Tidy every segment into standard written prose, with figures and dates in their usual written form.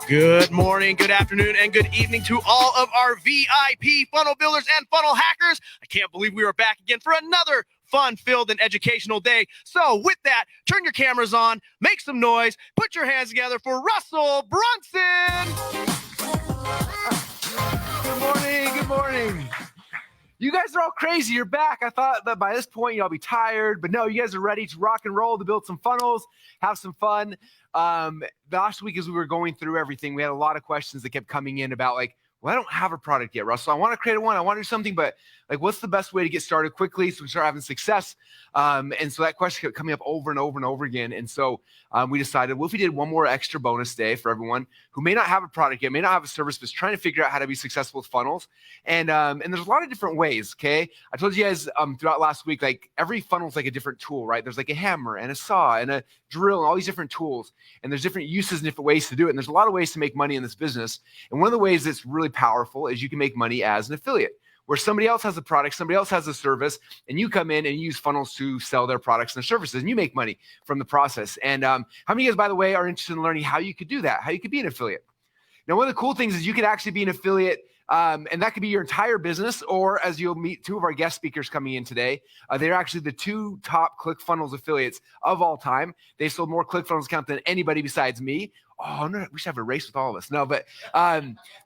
Good morning, good afternoon, and good evening to all of our VIP funnel builders and funnel hackers. I can't believe we are back again for another fun-filled and educational day. So with that, turn your cameras on, make some noise, put your hands together for Russell Brunson. Good morning, good morning. You guys are all crazy. You're back. I thought that by this point you'll be tired, but no, you guys are ready to rock and roll, to build some funnels, have some fun. Last week as we were going through everything, we had a lot of questions that kept coming in about like, well, I don't have a product yet, Russell. I want to create one. I want to do something, but like, what's the best way to get started quickly so we start having success? And so that question kept coming up over and over and over again. And so we decided, well, if we did one more extra bonus day for everyone who may not have a product yet, may not have a service, but is trying to figure out how to be successful with funnels. And there's a lot of different ways, okay? I told you guys throughout last week, like every funnel is like a different tool, right? There's like a hammer and a saw and a drill and all these different tools. And there's different uses and different ways to do it. And there's a lot of ways to make money in this business. And one of the ways that's really powerful is you can make money as an affiliate, where somebody else has a product, somebody else has a service, and you come in and use funnels to sell their products and their services, and you make money from the process. And how many of you guys, by the way, are interested in learning how you could do that, how you could be an affiliate? Now, one of the cool things is you could actually be an affiliate, and that could be your entire business, or as you'll meet two of our guest speakers coming in today, they're actually the two top ClickFunnels affiliates of all time. They sold more ClickFunnels accounts than anybody besides me. Oh, no, we should have a race with all of us. No, but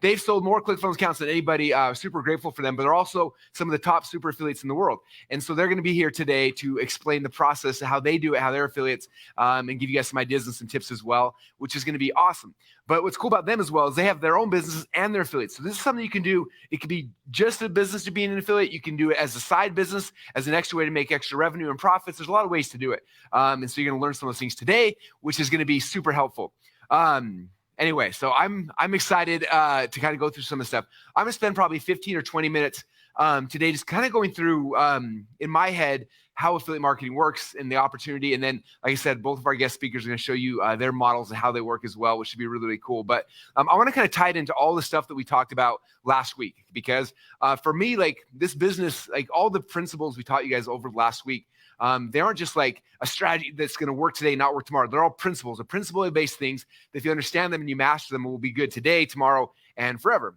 they've sold more ClickFunnels accounts than anybody. Super grateful for them, but they're also some of the top super affiliates in the world. And so they're going to be here today to explain the process of how they do it, how they're affiliates, and give you guys some ideas and some tips as well, which is going to be awesome. But what's cool about them as well is they have their own businesses and their affiliates. So this is something you can do. It could be just a business to being an affiliate. You can do it as a side business, as an extra way to make extra revenue and profits. There's a lot of ways to do it. And so you're going to learn some of those things today, which is going to be super helpful. Anyway, so I'm excited to kind of go through some of the stuff. I'm gonna spend probably 15 or 20 minutes today just kind of going through in my head how affiliate marketing works and the opportunity. And then, like I said, both of our guest speakers are going to show you their models and how they work as well, which should be really, really cool. But I want to kind of tie it into all the stuff that we talked about last week, because for me, like this business, like all the principles we taught you guys over last week, they aren't just like a strategy that's going to work today, not work tomorrow. They're all principles, or principle-based things that if you understand them and you master them, it will be good today, tomorrow, and forever.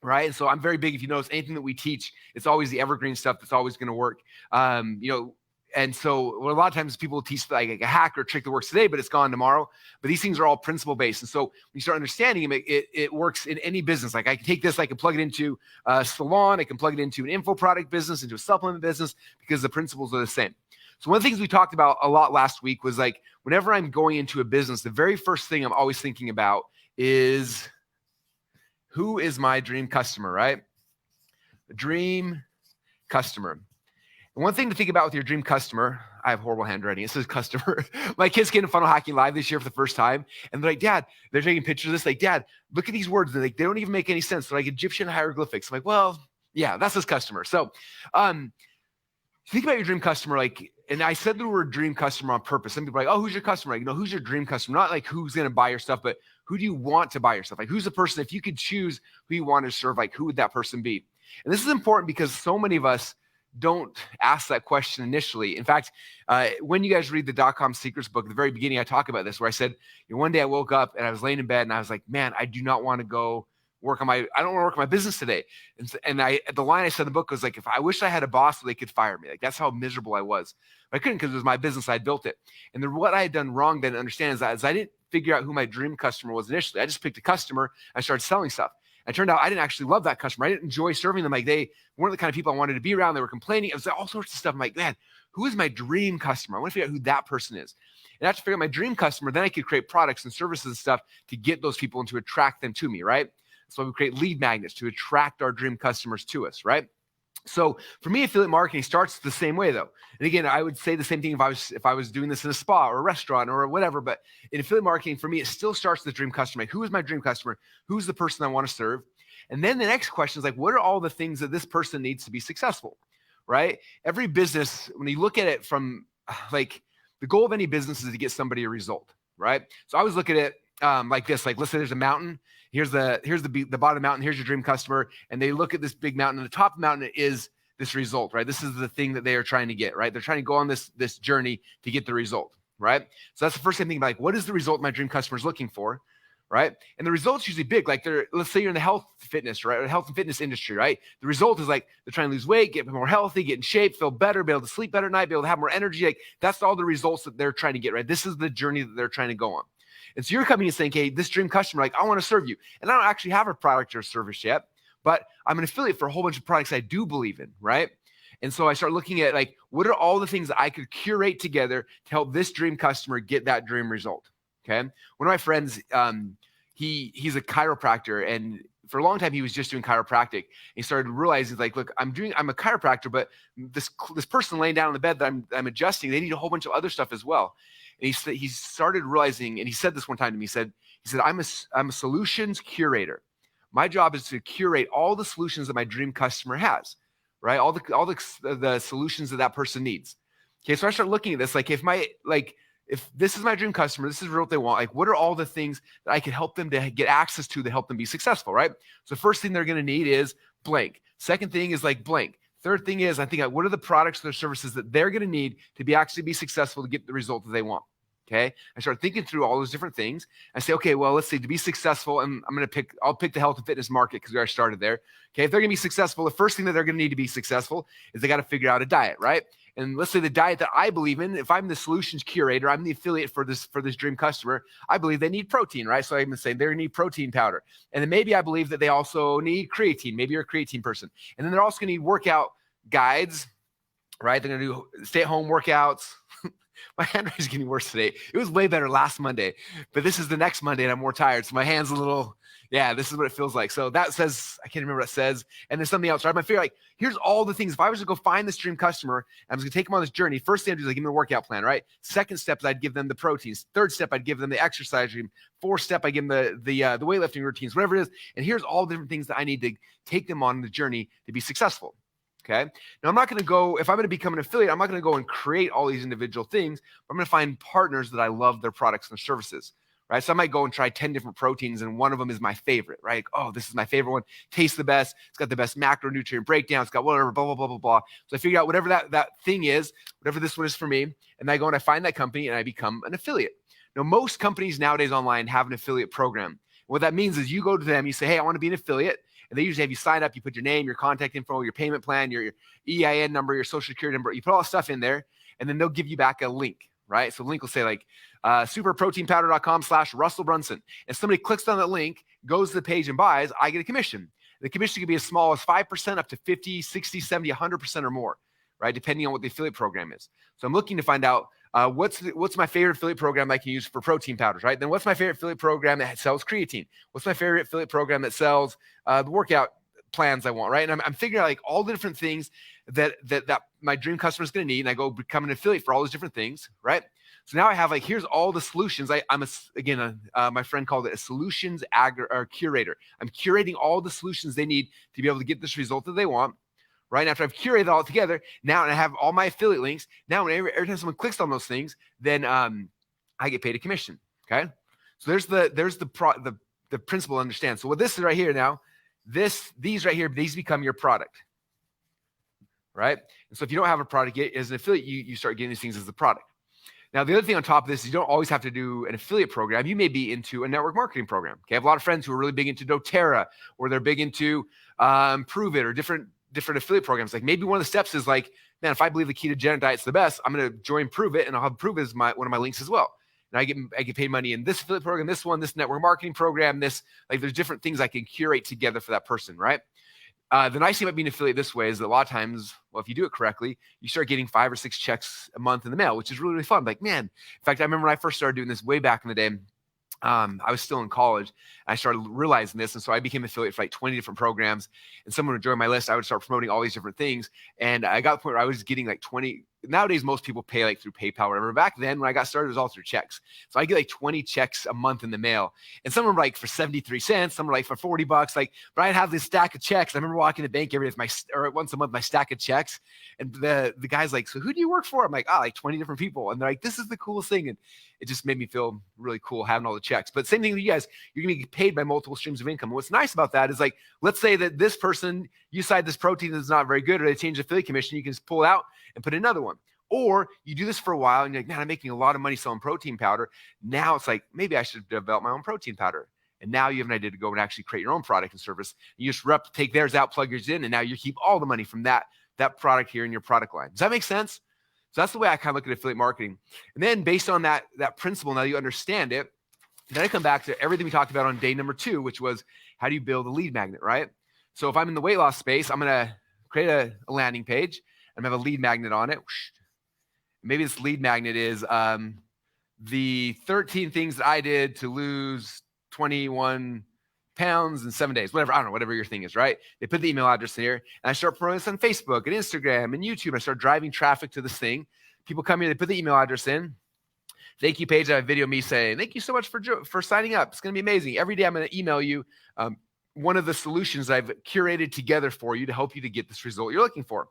Right. And so I'm very big. If you notice anything that we teach, it's always the evergreen stuff that's always going to work. And so a lot of times people teach like a hack or a trick that works today, but it's gone tomorrow. But these things are all principle based. And so when you start understanding them, it works in any business. Like I can take this, I can plug it into a salon, I can plug it into an info product business, into a supplement business, because the principles are the same. So one of the things we talked about a lot last week was like, whenever I'm going into a business, the very first thing I'm always thinking about is, who is my dream customer, right? The dream customer. And one thing to think about with your dream customer, I have horrible handwriting. It says customer. My kids came to Funnel Hacking Live this year for the first time. And they're like, Dad, they're taking pictures of this. Like, Dad, look at these words. They're like, they don't even make any sense. They're like Egyptian hieroglyphics. I'm like, well, yeah, that's his customer. So think about your dream customer. Like, and I said the word dream customer on purpose. Some people are like, oh, who's your customer? Like, who's your dream customer? Not like who's going to buy your stuff, but who do you want to buy your stuff? Like, who's the person, if you could choose who you want to serve, like, who would that person be? And this is important because so many of us don't ask that question initially. In fact, when you guys read the .com Secrets book, at the very beginning, I talk about this, where I said, one day I woke up and I was laying in bed and I was like, man, I do not want to go I don't want to work on my business today. And the line I said in the book was like, if I wish I had a boss so they could fire me. Like, that's how miserable I was. But I couldn't, because it was my business. I built it. And what I had done wrong then, understand, is I didn't figure out who my dream customer was initially. I just picked a customer. I started selling stuff. And it turned out I didn't actually love that customer. I didn't enjoy serving them. Like, they weren't the kind of people I wanted to be around. They were complaining. It was all sorts of stuff. I'm like, man, who is my dream customer? I want to figure out who that person is. And after figure out my dream customer, then I could create products and services and stuff to get those people and to attract them to me, right? So we create lead magnets to attract our dream customers to us, right? So for me, affiliate marketing starts the same way, though. And again, I would say the same thing if I was doing this in a spa or a restaurant or whatever. But in affiliate marketing, for me, it still starts with the dream customer. Like, who is my dream customer? Who's the person I want to serve? And then the next question is like, what are all the things that this person needs to be successful, right? Every business, when you look at it from like, the goal of any business is to get somebody a result, right? So I always look at it like this. Like, let's say there's a mountain. Here's the bottom of the mountain. Here's your dream customer. And they look at this big mountain, and the top of the mountain is this result, right? This is the thing that they are trying to get, right? They're trying to go on this journey to get the result, right? So that's the first thing I'm thinking about, like, what is the result my dream customer is looking for, right? And the result's usually big. Like, let's say you're in the health fitness, right? Or health and fitness industry, right? The result is like, they're trying to lose weight, get more healthy, get in shape, feel better, be able to sleep better at night, be able to have more energy. Like, that's all the results that they're trying to get, right? This is the journey that they're trying to go on. And so you're coming and saying, hey, this dream customer, like, I want to serve you. And I don't actually have a product or service yet, but I'm an affiliate for a whole bunch of products I do believe in, right? And so I start looking at, like, what are all the things that I could curate together to help this dream customer get that dream result, okay? One of my friends, he's a chiropractor, and for a long time, he was just doing chiropractic. And he started realizing, like, look, I'm a chiropractor, but this person laying down on the bed that I'm adjusting, they need a whole bunch of other stuff as well. And he started realizing, and he said this one time to me, he said, I'm a solutions curator. My job is to curate all the solutions that my dream customer has, right? All the solutions that person needs. Okay, so I start looking at this, like, if this is my dream customer, this is what they want, like, what are all the things that I can help them to get access to help them be successful, right? So first thing they're going to need is blank. Second thing is like blank. Third thing is, I think, what are the products or services that they're going to need to be successful to get the result that they want? Okay, I start thinking through all those different things. I say, okay, well, let's say to be successful, and I'll pick the health and fitness market because we already started there. Okay, if they're going to be successful, the first thing that they're going to need to be successful is they got to figure out a diet, right? And let's say the diet that I believe in, if I'm the solutions curator, I'm the affiliate for this dream customer, I believe they need protein, right? So I'm going to say they're going to need protein powder. And then maybe I believe that they also need creatine. Maybe you're a creatine person. And then they're also going to need workout guides, right? They're going to do stay-at-home workouts. My handwriting's getting worse today. It was way better last Monday, but this is the next Monday and I'm more tired. So my hand's a little, this is what it feels like. So that says, I can't remember what it says. And there's something else, right? I feel like, here's all the things. If I was to go find this dream customer, I was going to take them on this journey. First thing I'd do is I'd give them a workout plan, right? Second step is I'd give them the proteins. Third step, I'd give them the exercise regime. Fourth step, I give them the weightlifting routines, whatever it is. And here's all the different things that I need to take them on the journey to be successful. Okay. Now I'm not going to go, if I'm going to become an affiliate, I'm not going to go and create all these individual things, but I'm going to find partners that I love their products and services, right? So I might go and try 10 different proteins and one of them is my favorite, right? Oh, this is my favorite one. Tastes the best. It's got the best macronutrient breakdown. It's got whatever, blah, blah, blah, blah, blah. So I figure out whatever that thing is, whatever this one is for me. And I go and I find that company and I become an affiliate. Now, most companies nowadays online have an affiliate program. What that means is you go to them, you say, hey, I want to be an affiliate. And they usually have you sign up, you put your name, your contact info, your payment plan, your EIN number, your social security number, you put all that stuff in there, and then they'll give you back a link, right? So the link will say like superproteinpowder.com/Russell Brunson. And somebody clicks on that link, goes to the page and buys, I get a commission. The commission can be as small as 5% up to 50, 60, 70, 100% or more, right? Depending on what the affiliate program is. So I'm looking to find out what's my favorite affiliate program I can use for protein powders, right? Then what's my favorite affiliate program that sells creatine? What's my favorite affiliate program that sells the workout plans I want, right? And I'm figuring out like all the different things that my dream customer is going to need, and I go become an affiliate for all those different things, right? So now I have like, here's all the solutions. My friend called it a solutions curator. I'm curating all the solutions they need to be able to get this result that they want. Right after I've curated it all together, now and I have all my affiliate links. Now, every time someone clicks on those things, then I get paid a commission. Okay, so there's the principle to understand. So what this is right here now, these right here, these become your product, right? And so if you don't have a product yet, as an affiliate, you start getting these things as the product. Now, the other thing on top of this is you don't always have to do an affiliate program. You may be into a network marketing program. Okay, I have a lot of friends who are really big into doTERRA, or they're big into Prove It, or different affiliate programs. Like maybe one of the steps is like, man, if I believe the ketogenic diet's the best, I'm going to join Prove It, and I'll have Prove It as one of my links as well. And I get paid money in this affiliate program, this one, this network marketing program, this, like there's different things I can curate together for that person, right? The nice thing about being an affiliate this way is that a lot of times, well, if you do it correctly, you start getting 5 or 6 checks a month in the mail, which is really, really fun. Like, man, in fact, I remember when I first started doing this way back in the day, I was still in college. I started realizing this. And so I became an affiliate for like 20 different programs. And someone would join my list. I would start promoting all these different things. And I got to the point where I was getting like 20. Nowadays, most people pay like through PayPal or whatever. Back then, when I got started, it was all through checks. So I get like 20 checks a month in the mail. And some were like for 73 cents. Some were like for $40. Like, but I'd have this stack of checks. I remember walking to the bank every day or once a month, my stack of checks. And the guy's like, so who do you work for? I'm like, like 20 different people. And they're like, this is the coolest thing. And it just made me feel really cool having all the checks. But same thing with you guys, you're going to get paid by multiple streams of income. And what's nice about that is like, let's say that this person, you decide this protein is not very good, or they change the affiliate commission, you can just pull it out and put another one. Or you do this for a while and you're like, man, I'm making a lot of money selling protein powder. Now it's like, maybe I should develop my own protein powder. And now you have an idea to go and actually create your own product and service. You just take theirs out, plug yours in, and now you keep all the money from that product here in your product line. Does that make sense? So that's the way I kind of look at affiliate marketing. And then based on that principle, now you understand it, then I come back to everything we talked about on day number 2, which was how do you build a lead magnet, right? So if I'm in the weight loss space, I'm going to create a landing page. I'm going to have a lead magnet on it. Maybe this lead magnet is the 13 things that I did to lose 21 pounds in 7 days, whatever, I don't know, whatever your thing is, right? They put the email address in here, and I start promoting this on Facebook and Instagram and YouTube. I start driving traffic to this thing. People come here, they put the email address in. Thank you page. I have a video of me saying, thank you so much for signing up. It's going to be amazing. Every day I'm going to email you one of the solutions I've curated together for you to help you to get this result you're looking for,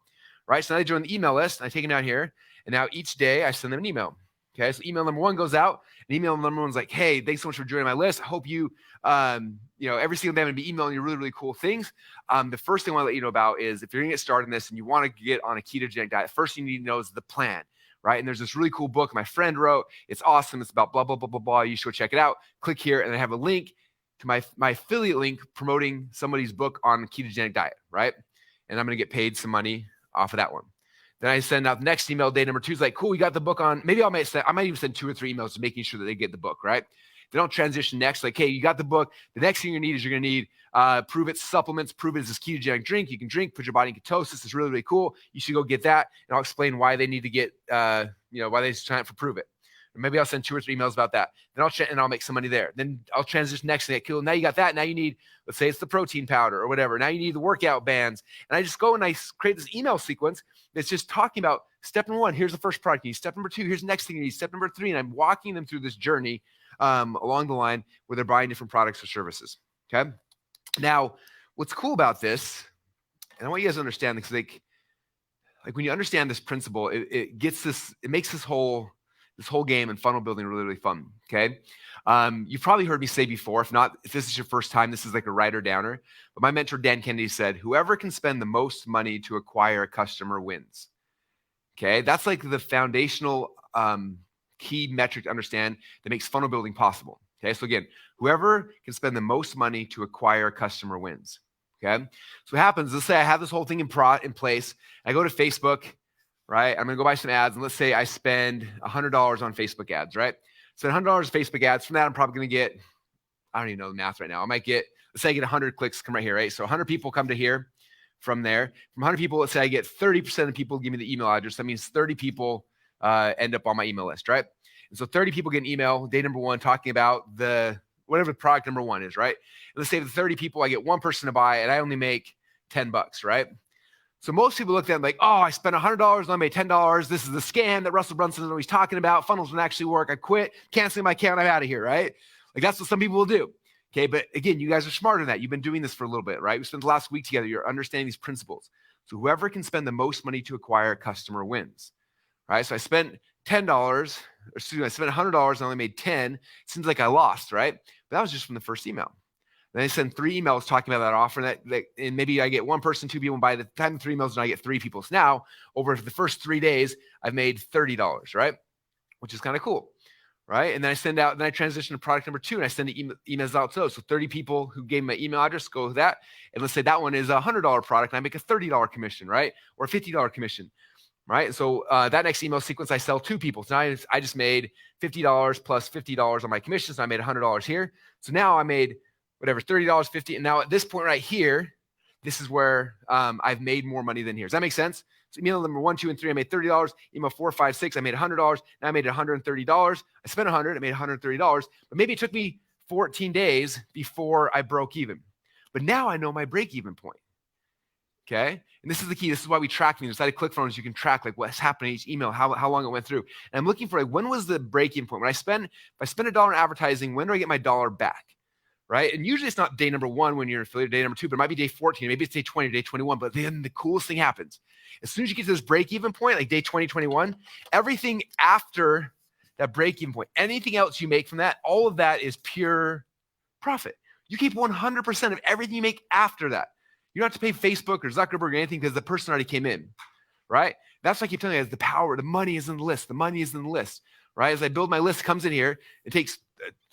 right? So now they join the email list, and I take them down here, and now each day I send them an email. Okay, so email number one goes out, and email number one's like, hey, thanks so much for joining my list. I hope you, every single day I'm going to be emailing you really, really cool things. The first thing I want to let you know about is if you're going to get started in this and you want to get on a ketogenic diet, first thing you need to know is the plan. Right. And there's this really cool book my friend wrote. It's awesome. It's about blah, blah, blah, blah, blah. You should go check it out. Click here. And I have a link to my affiliate link promoting somebody's book on ketogenic diet. Right. And I'm going to get paid some money off of that one. Then I send out the next email. Day number 2 is like, cool, we got the book on. Maybe I might even send 2 or 3 emails to making sure that they get the book. Right. Then I'll transition next. Like, hey, you got the book. The next thing you're going to need Prove It supplements. Prove It is this ketogenic drink you can drink, put your body in ketosis. It's really, really cool. You should go get that. And I'll explain why they need to get, why they sign up for Prove It. Or maybe I'll send 2 or 3 emails about that. Then I'll make some money there. Then I'll transition next to that. Cool. Now you got that. Now you need, let's say it's the protein powder or whatever. Now you need the workout bands. And I just go and I create this email sequence that's just talking about step number 1. Here's the first product you need. Step number 2. Here's the next thing you need. Step number 3. And I'm walking them through this journey along the line where they're buying different products or services. Okay. Now, what's cool about this, and I want you guys to understand this, like when you understand this principle, it makes this whole game and funnel building really, really fun. Okay. You've probably heard me say before, if not, if this is your first time, this is like a writer downer, but my mentor, Dan Kennedy, said, whoever can spend the most money to acquire a customer wins. Okay. That's like the foundational, key metric to understand that makes funnel building possible. Okay. So again, whoever can spend the most money to acquire a customer wins. Okay. So what happens, let's say I have this whole thing in place. I go to Facebook, right? I'm going to go buy some ads. And let's say I spend $100 on Facebook ads, right? Spend $100 on Facebook ads. From that, I'm probably going to get, I don't even know the math right now. I might get, let's say I get 100 clicks come right here, right? So 100 people come to here from there. From 100 people, let's say I get 30% of people give me the email address. That means 30 people end up on my email list, right? And so 30 people get an email, day number 1, talking about whatever product number 1 is, right? And let's say the 30 people, I get 1 person to buy, and I only make $10, right? So most people look at it like, oh, I spent $100 and I made $10. This is the scam that Russell Brunson is always talking about. Funnels don't actually work. I quit, canceling my account. I'm out of here, right? Like that's what some people will do. Okay, but again, you guys are smarter than that. You've been doing this for a little bit, right? We spent the last week together. You're understanding these principles. So whoever can spend the most money to acquire a customer wins, right? So I spent $10, I spent $100 and I only made 10. It seems like I lost, right? But that was just from the first email. Then I send 3 emails talking about that offer, and maybe I get 1 person, 2 people, and by the time 3 emails, and I get 3 people. So now, over the first 3 days, I've made $30, right? Which is kind of cool, right? And then I transition to product number 2, and I send the emails out to those. So 30 people who gave my email address go with that, and let's say that one is a $100 product, and I make a $30 commission, right? Or a $50 commission, right? So that next email sequence, I sell 2 people. So now I just made $50 plus $50 on my commission, so I made $100 here. So now I made whatever, $30, $50. And now at this point right here, this is where I've made more money than here. Does that make sense? So email number 1, 2, and 3, I made $30. Email 4, 5, 6, I made $100. Now I made $130. I spent $100, I made $130. But maybe it took me 14 days before I broke even. But now I know my break-even point. Okay? And this is the key. This is why we track things. Inside of ClickFunnels, you can track like what's happening each email, how long it went through. And I'm looking for like, when was the break-even point? If I spend $1 in advertising, when do I get my dollar back? Right? And usually it's not day number 1 when you're an affiliate, day number 2, but it might be day 14, maybe it's day 20 or day 21. But then the coolest thing happens. As soon as you get to this break-even point, like day 20, 21, everything after that break-even point, anything else you make from that, all of that is pure profit. You keep 100% of everything you make after that. You don't have to pay Facebook or Zuckerberg or anything because the person already came in, right? That's why I keep telling you, the power, the money is in the list. The money is in the list, right? As I build my list, it comes in here. It takes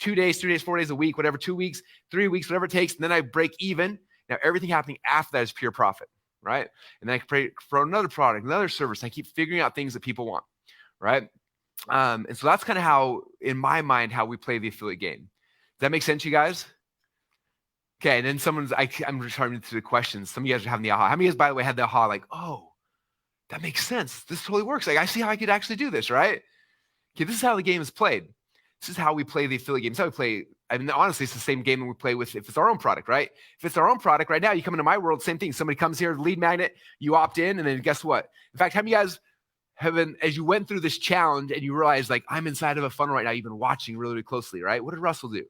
2 days, 3 days, 4 days, a week, whatever, 2 weeks, 3 weeks, whatever it takes. And then I break even. Now everything happening after that is pure profit, right? And then I can pay for another product, another service. I keep figuring out things that people want, right? And so that's kind of how, in my mind, how we play the affiliate game. Does that make sense, you guys? Okay, and then I'm returning to the questions. Some of you guys are having the aha. How many of you guys, by the way, had the aha like, oh, that makes sense. This totally works. Like, I see how I could actually do this, right? Okay, this is how the game is played. This is how we play the affiliate game. It's how we play. I mean, honestly, it's the same game that we play with if it's our own product, right? If it's our own product right now, you come into my world, same thing. Somebody comes here, lead magnet, you opt in, and then guess what? In fact, how many of you guys as you went through this challenge and you realized, like, I'm inside of a funnel right now, you've been watching really, really closely, right? What did Russell do?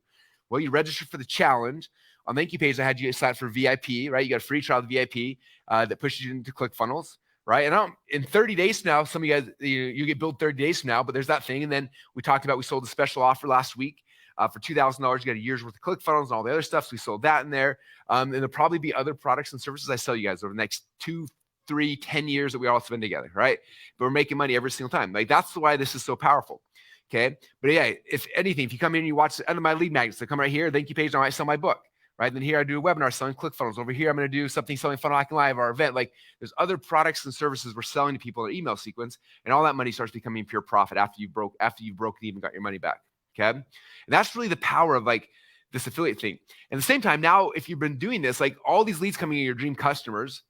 Well, you registered for the challenge. On the thank you page, I had you sign up for VIP, right? You got a free trial of VIP that pushes you into ClickFunnels, right? And in 30 days from now, some of you guys, you get billed 30 days from now, but there's that thing. And then we sold a special offer last week for $2,000. You got a year's worth of ClickFunnels and all the other stuff. So we sold that in there. And there'll probably be other products and services I sell you guys over the next 2, 3, 10 years that we all spend together, right? But we're making money every single time. Like, that's why this is so powerful. Okay. But yeah, if anything, if you come in and you watch under my lead magnets, they come right here, thank you page, I might sell my book, right? Then here I do a webinar selling ClickFunnels. Over here, I'm going to do something selling Funnel Hacking Live, our event. Like, there's other products and services we're selling to people in their email sequence, and all that money starts becoming pure profit after you've broken and even got your money back. Okay. And that's really the power of like this affiliate thing. And at the same time, now, if you've been doing this, like all these leads coming in, your dream customers,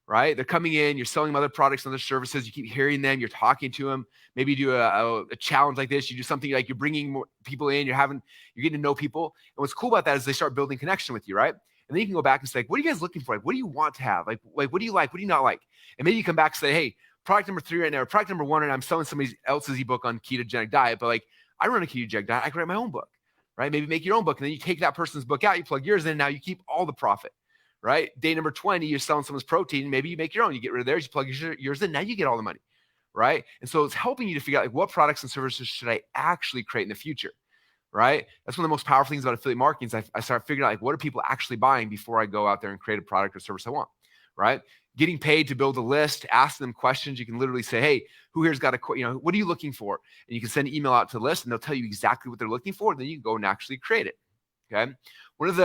right? They're coming in, you're selling them other products and other services. You keep hearing them, you're talking to them. Maybe you do a challenge like this. You do something like you're bringing more people in, you're getting to know people. And what's cool about that is they start building connection with you, right? And then you can go back and say, like, what are you guys looking for? Like, what do you want to have? Like, what do you like? What do you not like? And maybe you come back and say, hey, product number 3 right now, or product number 1, and I'm selling somebody else's ebook on ketogenic diet, but like, I run a ketogenic diet. I can write my own book, right? Maybe make your own book. And then you take that person's book out, you plug yours in, now you keep all the profit. Right? Day number 20, you're selling someone's protein. Maybe you make your own. You get rid of theirs, you plug yours in. Now you get all the money, right? And so it's helping you to figure out like what products and services should I actually create in the future, right? That's one of the most powerful things about affiliate marketing is I start figuring out like what are people actually buying before I go out there and create a product or service I want, right? Getting paid to build a list, ask them questions. You can literally say, hey, who here's got what are you looking for? And you can send an email out to the list and they'll tell you exactly what they're looking for. And then you can go and actually create it, okay? One of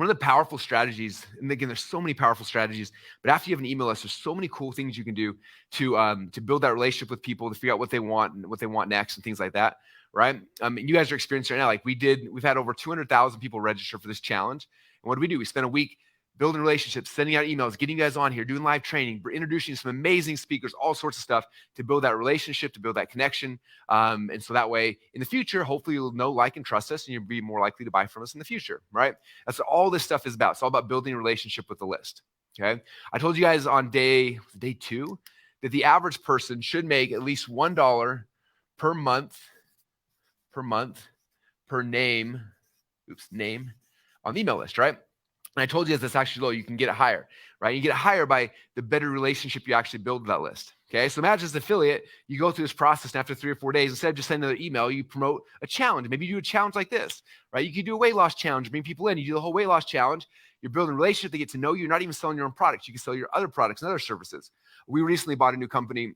the powerful strategies, and again, there's so many powerful strategies, but after you have an email list, there's so many cool things you can do to build that relationship with people, to figure out what they want and what they want next and things like that, right? And you guys are experiencing right now, like we've had over 200,000 people register for this challenge. And what do? We spent a week building relationships, sending out emails, getting you guys on here, doing live training, introducing some amazing speakers, all sorts of stuff to build that relationship, to build that connection. And so that way in the future, hopefully you'll know, like, and trust us, and you'll be more likely to buy from us in the future, right? That's what all this stuff is about. It's all about building a relationship with the list, okay? I told you guys on day 2 that the average person should make at least $1 per month per name on the email list, right? And I told you that's actually low. You can get it higher, right? You get it higher by the better relationship you actually build with that list, okay? So imagine as an affiliate, you go through this process, and after 3 or 4 days, instead of just sending another email, you promote a challenge. Maybe you do a challenge like this, right? You could do a weight loss challenge, bring people in. You do the whole weight loss challenge. You're building a relationship. They get to know you. You're not even selling your own products. You can sell your other products and other services. We recently bought a new company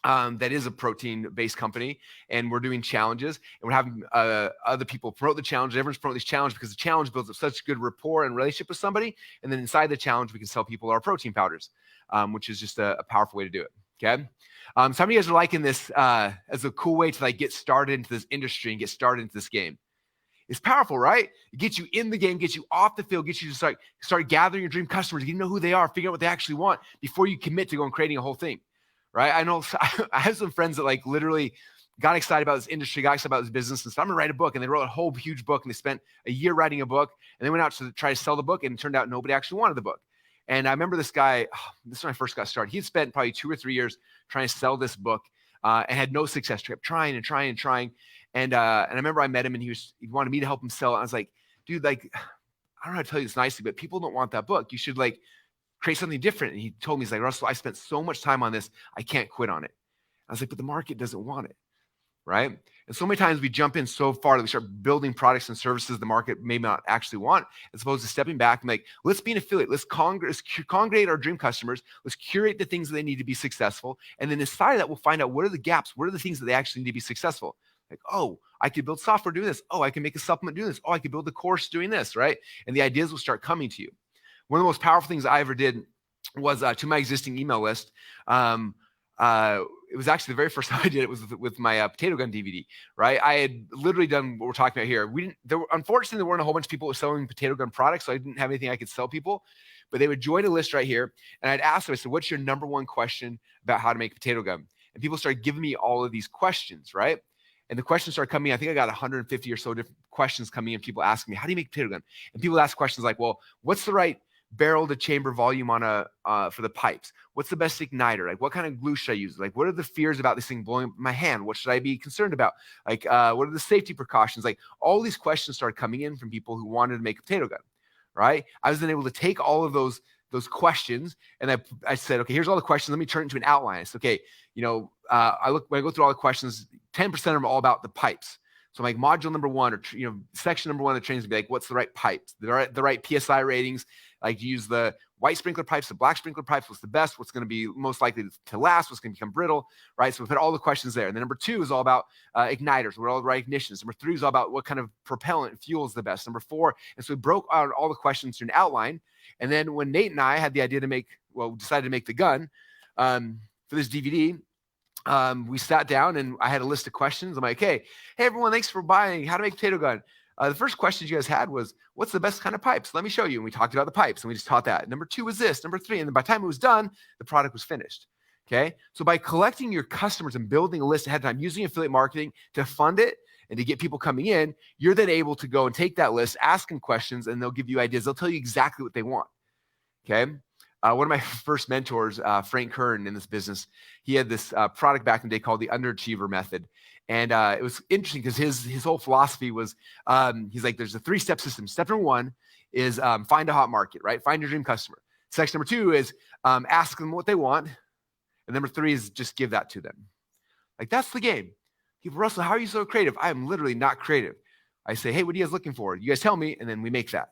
that is a protein-based company, and we're doing challenges, and we're having other people promote the challenge. Everyone's promoting this challenge because the challenge builds up such good rapport and relationship with somebody, and then inside the challenge, we can sell people our protein powders, which is just a powerful way to do it, okay? So how many of you guys are liking this as a cool way to like get started into this industry and get started into this game? It's powerful, right? It gets you in the game, gets you off the field, gets you to start gathering your dream customers, get to know who they are, figure out what they actually want before you commit to go and creating a whole thing. Right? I know I have some friends that like literally got excited about this industry, got excited about this business, and said, I'm gonna write a book. And they wrote a whole huge book, and they spent a year writing a book, and they went out to try to sell the book, and it turned out nobody actually wanted the book. And I remember this guy, this is when I first got started. He had spent probably 2 or 3 years trying to sell this book and had no success. Kept trying and trying and trying. And I remember I met him, and he wanted me to help him sell it. I was like, dude, like, I don't know how to tell you this nicely, but people don't want that book. You should like create something different. And he told me, he's like, Russell, I spent so much time on this, I can't quit on it. I was like, but the market doesn't want it, right? And so many times we jump in so far that we start building products and services the market may not actually want, as opposed to stepping back and like, let's be an affiliate. Let's congregate our dream customers. Let's curate the things that they need to be successful. And then inside of that, we'll find out what are the gaps? What are the things that they actually need to be successful? Like, oh, I could build software doing this. Oh, I can make a supplement doing this. Oh, I could build a course doing this, right? And the ideas will start coming to you. One of the most powerful things I ever did was to my existing email list. It was actually the very first time I did it was with my potato gun DVD, right? I had literally done what we're talking about here. Unfortunately, there weren't a whole bunch of people selling potato gun products, so I didn't have anything I could sell people, but they would join a list right here, and I'd ask them, I said, what's your number one question about how to make a potato gun? And people started giving me all of these questions, right? And the questions started coming in. I think I got 150 or so different questions coming in, people asking me, how do you make a potato gun? And people ask questions like, well, what's the right barrel to chamber volume on for the pipes? What's the best igniter? Like, what kind of glue should I use? Like, what are the fears about this thing blowing up my hand? What should I be concerned about? Like, what are the safety precautions? Like, all these questions started coming in from people who wanted to make a potato gun, right? I was then able to take all of those questions, and I said, okay, here's all the questions. Let me turn it into an outline. It's okay. When I go through all the questions, 10% of them are all about the pipes. So like module number one, or section number one of the training is gonna be like, what's the right pipes, the right PSI ratings, like use the white sprinkler pipes, the black sprinkler pipes, what's the best, what's gonna be most likely to last, what's gonna become brittle, right? So we put all the questions there. And then number two is all about igniters, what are all the right ignitions. Number three is all about what kind of propellant and fuel is the best. Number four, and so we broke out all the questions to an outline. And then when Nate and I had the idea decided to make the gun for this DVD, we sat down and I had a list of questions. I'm like, hey everyone, thanks for buying How to Make a Potato Gun. The first question you guys had was, what's the best kind of pipes? Let me show you. And we talked about the pipes and we just taught that. Number two was this, number three. And then by the time it was done, the product was finished. Okay. So by collecting your customers and building a list ahead of time, using affiliate marketing to fund it and to get people coming in, you're then able to go and take that list, ask them questions, and they'll give you ideas. They'll tell you exactly what they want. Okay. One of my first mentors, Frank Kern, in this business, he had this product back in the day called the underachiever method. And it was interesting because his whole philosophy was, he's like, there's a 3-step system. Step number one is find a hot market, right? Find your dream customer. Section number two is ask them what they want. And number three is just give that to them. Like, that's the game. People, Russell, how are you so creative? I am literally not creative. I say, hey, what are you guys looking for? You guys tell me, and then we make that.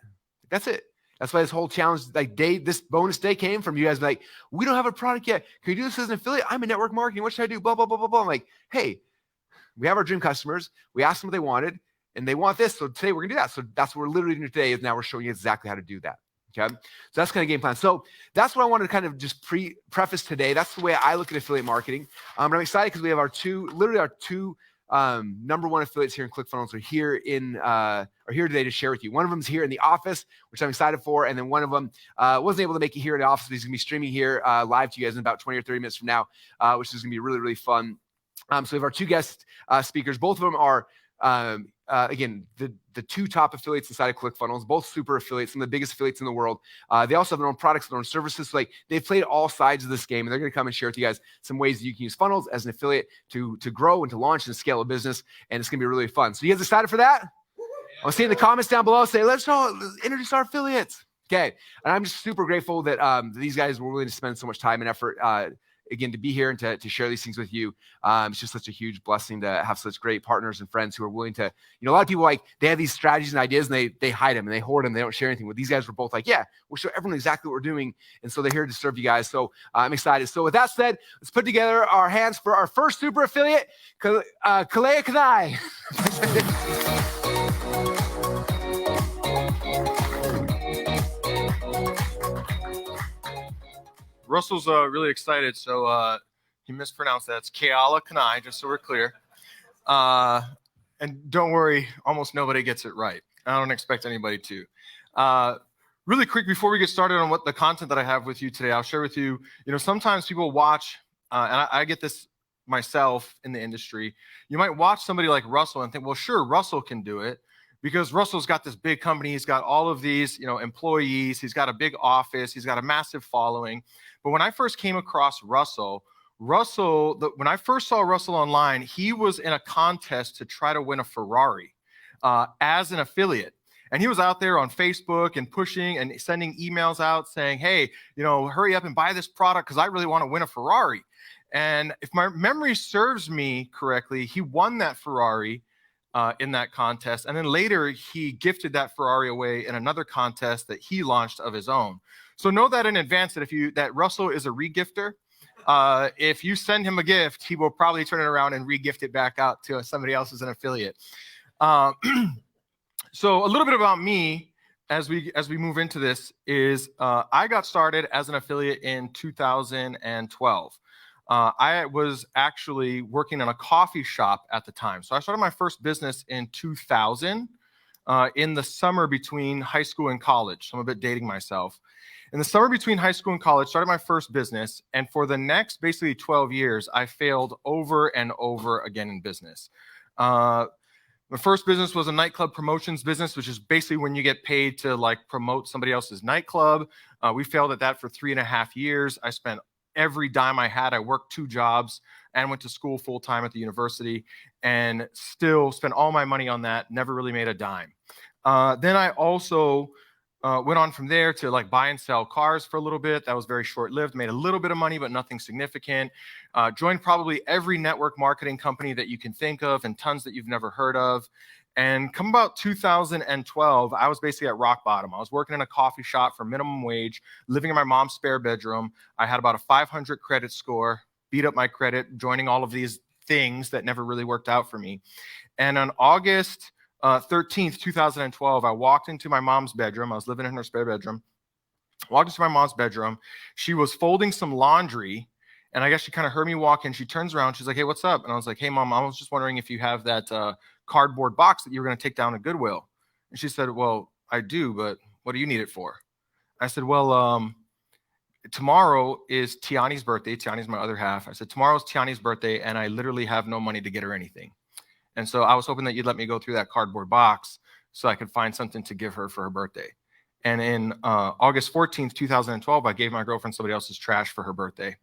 That's it. That's why this whole challenge, this bonus day came from you guys like, we don't have a product yet. Can you do this as an affiliate? I'm in network marketing. What should I do? Blah, blah, blah, blah, blah. I'm like, hey, we have our dream customers. We asked them what they wanted, and they want this. So today we're going to do that. So that's what we're literally doing today, is now we're showing you exactly how to do that. Okay. So that's kind of game plan. So that's what I wanted to kind of just preface today. That's the way I look at affiliate marketing. But I'm excited because we have our two number one affiliates here in ClickFunnels are here today to share with you. One of them is here in the office, which I'm excited for. And then one of them wasn't able to make it here in the office, but he's going to be streaming here live to you guys in about 20 or 30 minutes from now, which is going to be really, really fun. So we have our two guest speakers. Both of them are, again, the two top affiliates inside of ClickFunnels, both super affiliates, some of the biggest affiliates in the world. They also have their own products, their own services. So they've played all sides of this game, and they're going to come and share with you guys some ways that you can use funnels as an affiliate to grow and to launch and scale a business. And it's going to be really fun. So you guys excited for that? I'll see in the comments down below, say, let's introduce our affiliates. Okay. And I'm just super grateful that these guys were willing to spend so much time and effort again, to be here and to share these things with you. It's just such a huge blessing to have such great partners and friends who are willing to, a lot of people, like, they have these strategies and ideas and they hide them and they hoard them. They don't share anything. But these guys were both like, yeah, we'll show everyone exactly what we're doing. And so they're here to serve you guys. So I'm excited. So with that said, let's put together our hands for our first super affiliate, Kanae. Russell's really excited, so he mispronounced that. It's Keala, Kanae, just so we're clear. And don't worry, almost nobody gets it right. I don't expect anybody to. Really quick, before we get started on what the content that I have with you today, I'll share with you, sometimes people watch, and I get this myself in the industry, you might watch somebody like Russell and think, well, sure, Russell can do it, because Russell's got this big company. He's got all of these, employees. He's got a big office. He's got a massive following. But when I first came across Russell, when I first saw Russell online, he was in a contest to try to win a Ferrari as an affiliate. And he was out there on Facebook and pushing and sending emails out saying, hey, hurry up and buy this product because I really want to win a Ferrari. And if my memory serves me correctly, he won that Ferrari in that contest. And then later he gifted that Ferrari away in another contest that he launched of his own. So know that in advance that Russell is a regifter. If you send him a gift, he will probably turn it around and regift it back out to somebody else as an affiliate. So a little bit about me as we move into this is I got started as an affiliate in 2012. I was actually working in a coffee shop at the time. So I started my first business in 2000 in the summer between high school and college. So I'm a bit dating myself. In the summer between high school and college, started my first business. And for the next basically 12 years, I failed over and over again in business. My first business was a nightclub promotions business, which is basically when you get paid to like promote somebody else's nightclub. We failed at that for 3.5 years. I spent every dime I had. I worked 2 jobs and went to school full time at the university and still spent all my money on that. Never really made a dime. Then I also went on from there to like buy and sell cars for a little bit. That was very short-lived. Made a little bit of money, but nothing significant. Joined probably every network marketing company that you can think of and tons that you've never heard of. And come about 2012, I was basically at rock bottom. I was working in a coffee shop for minimum wage, living in my mom's spare bedroom. I had about a 500 credit score, beat up my credit, joining all of these things that never really worked out for me. And on August 13th, 2012, I walked into my mom's bedroom. I was living in her spare bedroom. Walked into my mom's bedroom. She was folding some laundry, and I guess she kind of heard me walk in. She turns around. She's like, "Hey, what's up?" And I was like, "Hey, Mom, I was just wondering if you have that cardboard box that you were going to take down to Goodwill." And she said, "Well, I do, but what do you need it for?" I said, "Well, tomorrow is Tiani's birthday." Tiani's my other half. I said, "Tomorrow's Tiani's birthday, and I literally have no money to get her anything. And so I was hoping that you'd let me go through that cardboard box so I could find something to give her for her birthday." And in August 14th, 2012, I gave my girlfriend somebody else's trash for her birthday.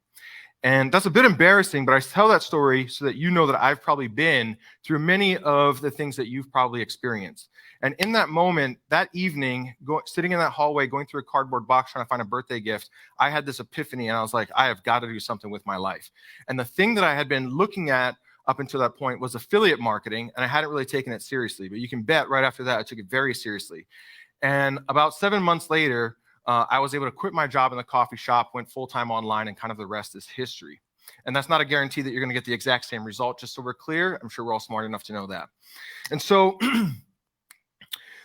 And that's a bit embarrassing, but I tell that story so that you know that I've probably been through many of the things that you've probably experienced. And in that moment, that evening, sitting in that hallway, going through a cardboard box trying to find a birthday gift, I had this epiphany, and I was like, I have got to do something with my life. And the thing that I had been looking at up until that point was affiliate marketing, and I hadn't really taken it seriously. But you can bet right after that, I took it very seriously. And about 7 months later, I was able to quit my job in the coffee shop, went full-time online, and kind of the rest is history. And that's not a guarantee that you're going to get the exact same result, just so we're clear. I'm sure we're all smart enough to know that. And so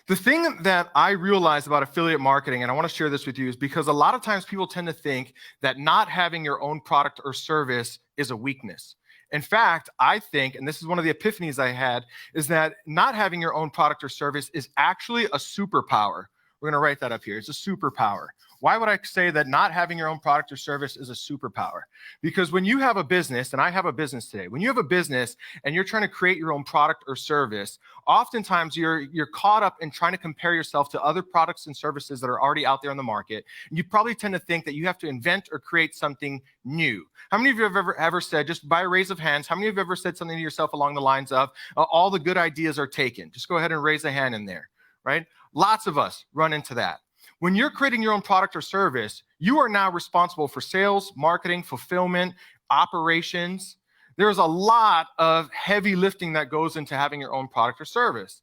the thing that I realized about affiliate marketing, and I want to share this with you, is because a lot of times people tend to think that not having your own product or service is a weakness. In fact, I think, and this is one of the epiphanies I had, is that not having your own product or service is actually a superpower. We're going to write that up here. It's a superpower. Why would I say that not having your own product or service is a superpower? Because when you have a business, and I have a business today, when you have a business and you're trying to create your own product or service, oftentimes you're caught up in trying to compare yourself to other products and services that are already out there in the market. And you probably tend to think that you have to invent or create something new. How many of you have ever said, just by a raise of hands, how many of you have ever said something to yourself along the lines of, all the good ideas are taken? Just go ahead and raise a hand in there, right? Lots of us run into that. When you're creating your own product or service, you are now responsible for sales, marketing, fulfillment, operations. There's a lot of heavy lifting that goes into having your own product or service.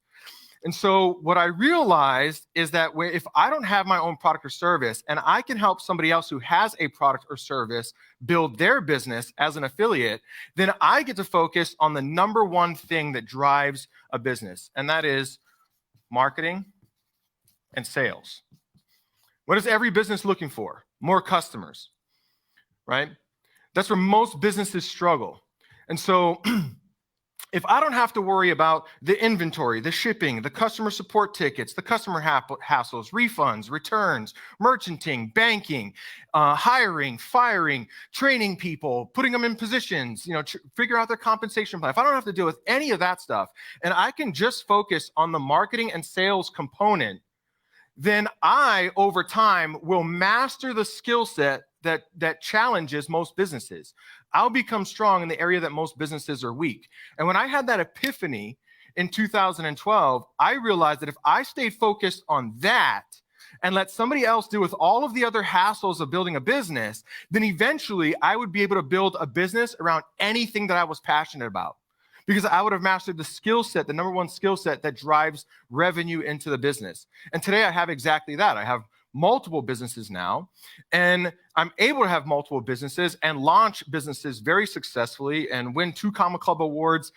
And so what I realized is that if I don't have my own product or service and I can help somebody else who has a product or service build their business as an affiliate, then I get to focus on the number one thing that drives a business, and that is marketing and sales. What is every business looking for? More customers, right? That's where most businesses struggle. And so if I don't have to worry about the inventory, the shipping, the customer support tickets, the customer hassles, refunds, returns, merchanting, banking, hiring, firing, training people, putting them in positions, figure out their compensation plan. If I don't have to deal with any of that stuff, and I can just focus on the marketing and sales component, then I, over time, will master the skill set that challenges most businesses. I'll become strong in the area that most businesses are weak. And when I had that epiphany in 2012, I realized that if I stayed focused on that and let somebody else deal with all of the other hassles of building a business, then eventually I would be able to build a business around anything that I was passionate about. Because I would have mastered the skill set, the number one skill set that drives revenue into the business. And today I have exactly that. I have multiple businesses now, and I'm able to have multiple businesses and launch businesses very successfully and win 2 Comma Club awards,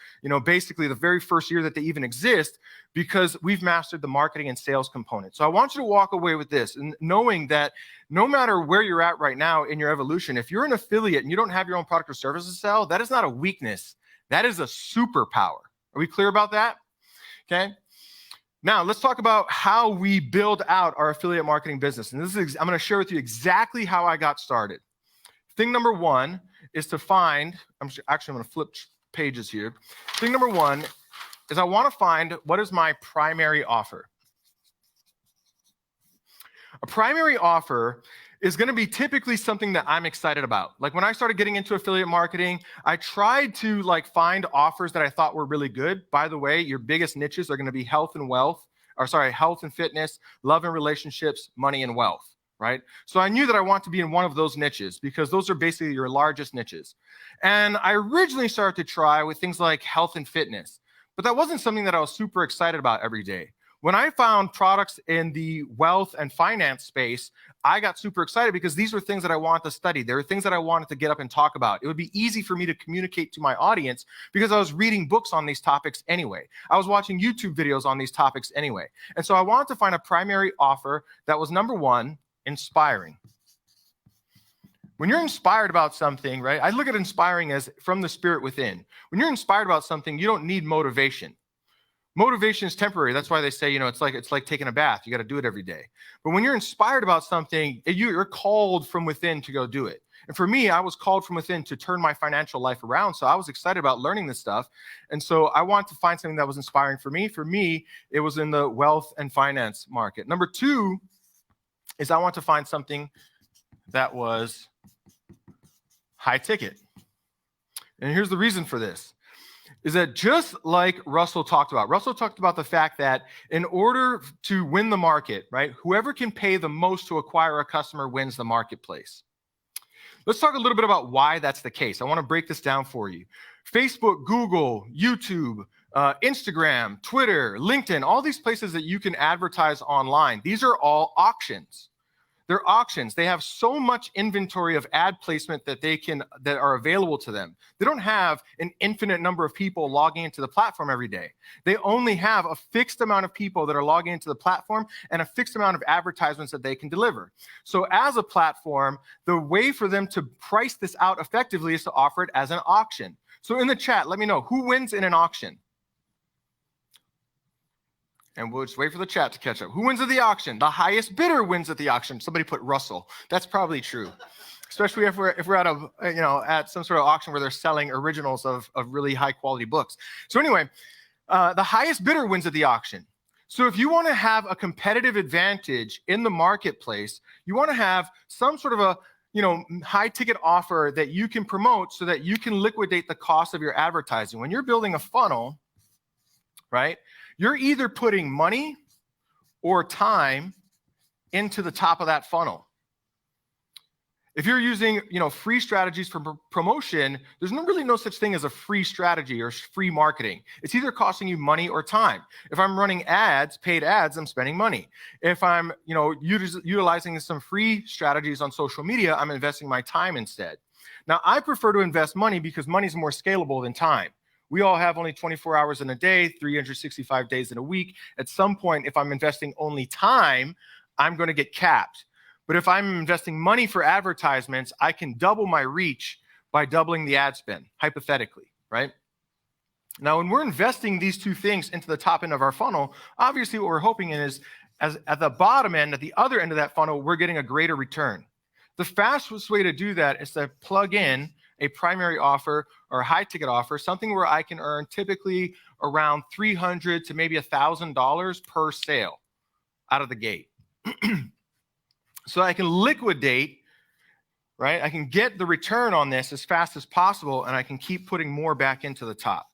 basically the very first year that they even exist, because we've mastered the marketing and sales component. So I want you to walk away with this, and knowing that no matter where you're at right now in your evolution, if you're an affiliate and you don't have your own product or service to sell, that is not a weakness. That is a superpower. Are we clear about that? Okay. Now let's talk about how we build out our affiliate marketing business. And I'm going to share with you exactly how I got started. Thing number one is to find, I'm going to flip pages here. Thing number one is I want to find what is my primary offer. A primary offer is going to be typically something that I'm excited about. Like when I started getting into affiliate marketing, I tried to find offers that I thought were really good. By the way, your biggest niches are going to be health and fitness, love and relationships, money and wealth, right? So I knew that I want to be in one of those niches because those are basically your largest niches. And I originally started to try with things like health and fitness, but that wasn't something that I was super excited about every day. When I found products in the wealth and finance space, I got super excited because these were things that I wanted to study. There were things that I wanted to get up and talk about. It would be easy for me to communicate to my audience because I was reading books on these topics anyway. I was watching YouTube videos on these topics anyway. And so I wanted to find a primary offer that was, number one, inspiring. When you're inspired about something, right? I look at inspiring as from the spirit within. When you're inspired about something, you don't need motivation. Motivation is temporary. That's why they say, it's like taking a bath. You got to do it every day. But when you're inspired about something, you're called from within to go do it. And for me, I was called from within to turn my financial life around. So I was excited about learning this stuff. And so I wanted to find something that was inspiring for me. For me, it was in the wealth and finance market. Number two is I want to find something that was high ticket. And here's the reason for this. Is that just like Russell talked about the fact that in order to win the market, right, whoever can pay the most to acquire a customer wins the marketplace. Let's talk a little bit about why that's the case. I want to break this down for you. Facebook, Google, YouTube, Instagram, Twitter, LinkedIn, all these places that you can advertise online, these are all auctions. They're auctions. They have so much inventory of ad placement that are available to them. They don't have an infinite number of people logging into the platform every day. They only have a fixed amount of people that are logging into the platform and a fixed amount of advertisements that they can deliver. So as a platform, the way for them to price this out effectively is to offer it as an auction. So in the chat, let me know who wins in an auction. And we'll just wait for the chat to catch up. Who wins at the auction? The highest bidder wins at the auction. Somebody put Russell. That's probably true, especially if we're at at some sort of auction where they're selling originals of really high quality books. So anyway, the highest bidder wins at the auction. So if you want to have a competitive advantage in the marketplace, you want to have some sort of a high ticket offer that you can promote so that you can liquidate the cost of your advertising. When you're building a funnel, right? You're either putting money or time into the top of that funnel. If you're using, free strategies for promotion, there's really no such thing as a free strategy or free marketing. It's either costing you money or time. If I'm running ads, paid ads, I'm spending money. If I'm, utilizing some free strategies on social media, I'm investing my time instead. Now, I prefer to invest money because money is more scalable than time. We all have only 24 hours in a day, 365 days in a week. At some point, if I'm investing only time, I'm going to get capped. But if I'm investing money for advertisements, I can double my reach by doubling the ad spend, hypothetically, right? Now, when we're investing these two things into the top end of our funnel, obviously what we're hoping is, as at the bottom end, at the other end of that funnel, we're getting a greater return. The fastest way to do that is to plug in a primary offer or a high ticket offer, something where I can earn typically around $300 to maybe $1,000 per sale out of the gate. So I can liquidate, right? I can get the return on this as fast as possible, and I can keep putting more back into the top.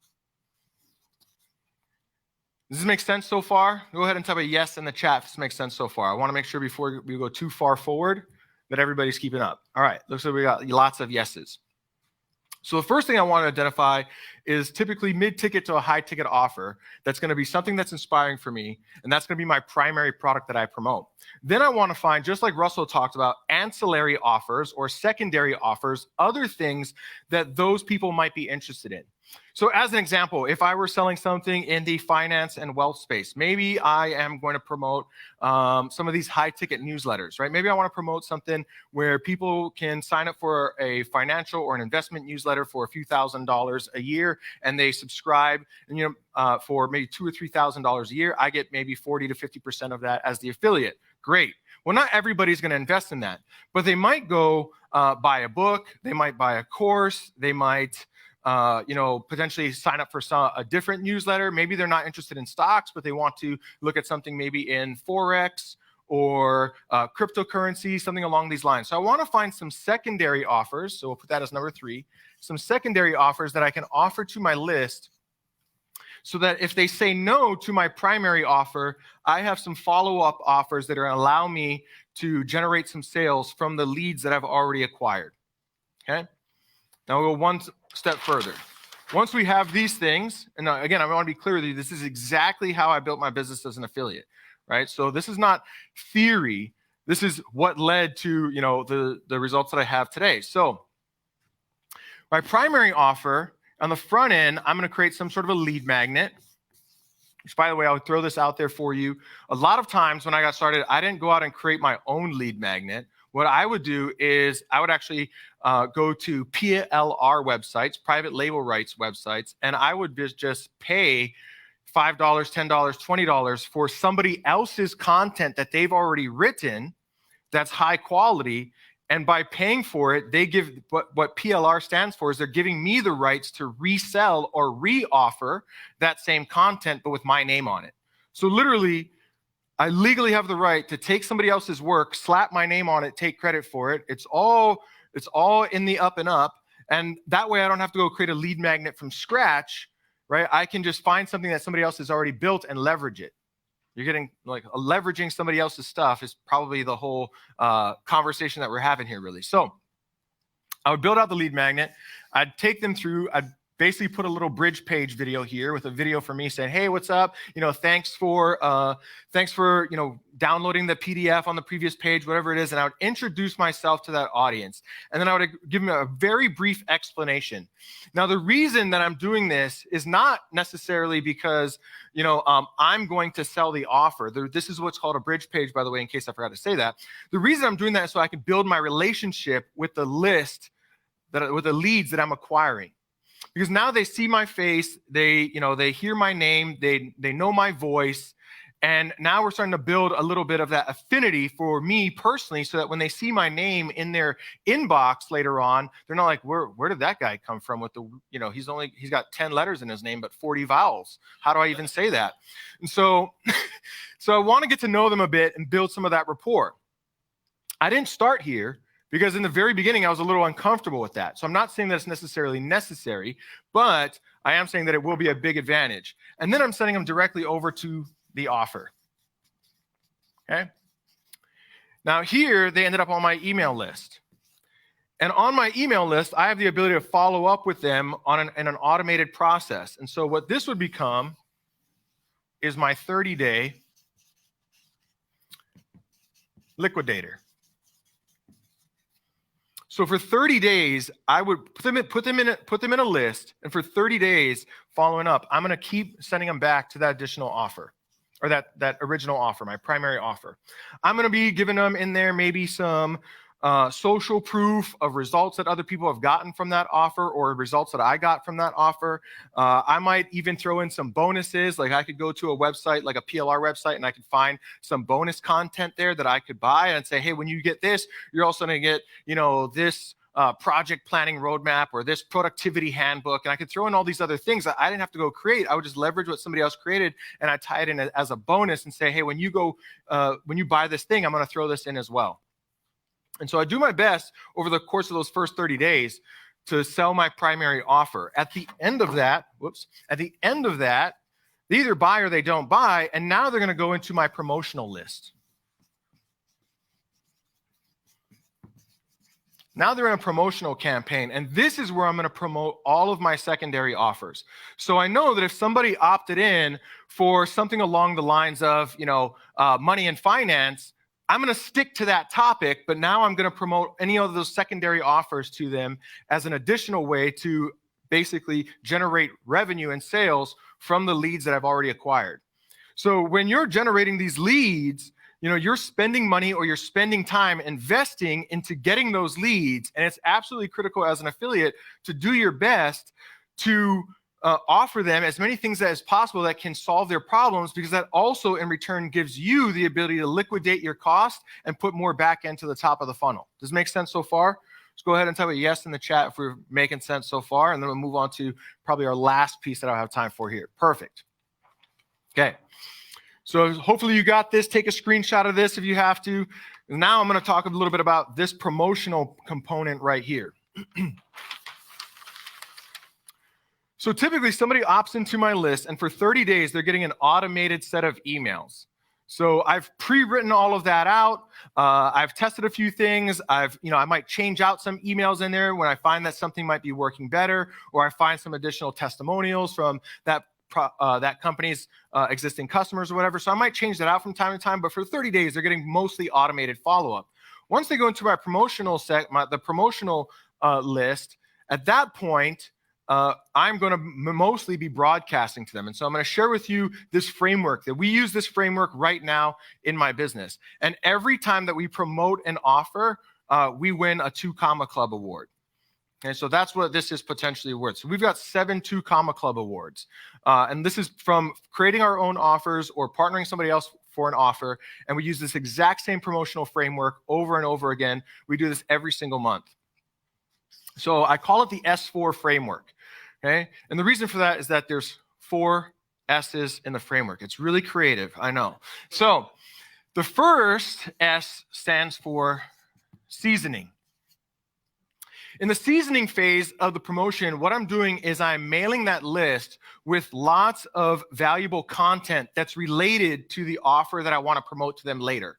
Does this make sense so far? Go ahead and type a yes in the chat if this makes sense so far. I want to make sure before we go too far forward that everybody's keeping up. All right, looks like we got lots of yeses. So the first thing I want to identify is typically mid-ticket to a high-ticket offer that's going to be something that's inspiring for me, and that's going to be my primary product that I promote. Then I want to find, just like Russell talked about, ancillary offers or secondary offers, other things that those people might be interested in. So as an example, if I were selling something in the finance and wealth space, maybe I am going to promote some of these high ticket newsletters, right? Maybe I want to promote something where people can sign up for a financial or an investment newsletter for a few $1,000s a year, and they subscribe, and for maybe $2,000 or $3,000 a year, I get maybe 40 to 50% of that as the affiliate. Great. Well, not everybody's going to invest in that, but they might go buy a book, they might buy a course, they might potentially sign up for a different newsletter. Maybe they're not interested in stocks, but they want to look at something maybe in Forex or cryptocurrency, something along these lines. So I want to find some secondary offers. So we'll put that as number 3, some secondary offers that I can offer to my list, so that if they say no to my primary offer, I have some follow-up offers that are going to allow me to generate some sales from the leads that I've already acquired. Okay? Now we'll go one step further. Once we have these things, and again, I want to be clear with you, this is exactly how I built my business as an affiliate, right? So this is not theory. This is what led to, the results that I have today. So my primary offer, on the front end, I'm going to create some sort of a lead magnet, which, by the way, I'll throw this out there for you. A lot of times when I got started, I didn't go out and create my own lead magnet. What I would do is I would actually go to PLR websites, private label rights websites, and I would just pay $5, $10, $20 for somebody else's content that they've already written that's high quality. And by paying for it, they give what PLR stands for is they're giving me the rights to resell or re-offer that same content, but with my name on it. So literally, I legally have the right to take somebody else's work, slap my name on it, take credit for it. It's all in the up and up. And that way I don't have to go create a lead magnet from scratch, right? I can just find something that somebody else has already built and leverage it. You're getting leveraging somebody else's stuff is probably the whole conversation that we're having here, really. So I would build out the lead magnet. I'd take them through. I'd basically put a little bridge page video here with a video for me saying, hey, what's up? Thanks for downloading the PDF on the previous page, whatever it is. And I would introduce myself to that audience. And then I would give them a very brief explanation. Now, the reason that I'm doing this is not necessarily because, I'm going to sell the offer. This is what's called a bridge page, by the way, in case I forgot to say that. The reason I'm doing that is so I can build my relationship with the list, with the leads that I'm acquiring. Because now they see my face, they hear my name, they know my voice, and now we're starting to build a little bit of that affinity for me personally, so that when they see my name in their inbox later on, they're not like, where did that guy come from with the, he's got 10 letters in his name, but 40 vowels. How do I even say that? And so I want to get to know them a bit and build some of that rapport. I didn't start here, because in the very beginning, I was a little uncomfortable with that. So I'm not saying that it's necessarily necessary, but I am saying that it will be a big advantage. And then I'm sending them directly over to the offer. Okay? Now here, they ended up on my email list. And on my email list, I have the ability to follow up with them in an automated process. And so what this would become is my 30-day liquidator. So for 30 days, I would put them in a list, and for 30 days following up, I'm going to keep sending them back to that additional offer, or that original offer, my primary offer. I'm going to be giving them in there maybe some social proof of results that other people have gotten from that offer, or results that I got from that offer. I might even throw in some bonuses. Like I could go to a website, like a PLR website, and I could find some bonus content there that I could buy and say, hey, when you get this, you're also going to get, this project planning roadmap or this productivity handbook. And I could throw in all these other things that I didn't have to go create. I would just leverage what somebody else created, and I tie it in as a bonus and say, hey, when you buy this thing, I'm going to throw this in as well. And so I do my best over the course of those first 30 days to sell my primary offer. At the end of that, they either buy or they don't buy, and now they're going to go into my promotional list. Now they're in a promotional campaign, and this is where I'm going to promote all of my secondary offers. So I know that if somebody opted in for something along the lines of, money and finance, I'm going to stick to that topic, but now I'm going to promote any of those secondary offers to them as an additional way to basically generate revenue and sales from the leads that I've already acquired. So when you're generating these leads, you're spending money or you're spending time investing into getting those leads. And it's absolutely critical as an affiliate to do your best to offer them as many things as possible that can solve their problems, because that also in return gives you the ability to liquidate your cost and put more back into the top of the funnel. Does it make sense so far? So go ahead and type a yes in the chat if we're making sense so far, and then we'll move on to probably our last piece that I have time for here. Perfect. Okay. So hopefully you got this. Take a screenshot of this if you have to. Now I'm going to talk a little bit about this promotional component right here. So typically somebody opts into my list, and for 30 days, they're getting an automated set of emails. So I've pre-written all of that out. I've tested a few things. I might change out some emails in there when I find that something might be working better, or I find some additional testimonials from that company's existing customers or whatever. So I might change that out from time to time, but for 30 days, they're getting mostly automated follow-up. Once they go into my promotional the promotional list, at that point, I'm going to mostly be broadcasting to them. And so I'm going to share with you this framework that we use this framework right now in my business. And every time that we promote an offer, we win a 2 Comma Club award. And so that's what this is potentially worth. So we've got 7 2 Comma Club awards. And this is from creating our own offers or partnering somebody else for an offer. And we use this exact same promotional framework over and over again. We do this every single month. So I call it the S4 framework. Okay. And the reason for that is that there's 4 S's in the framework. It's really creative, I know. So the first S stands for seasoning. In the seasoning phase of the promotion, what I'm doing is I'm mailing that list with lots of valuable content that's related to the offer that I want to promote to them later.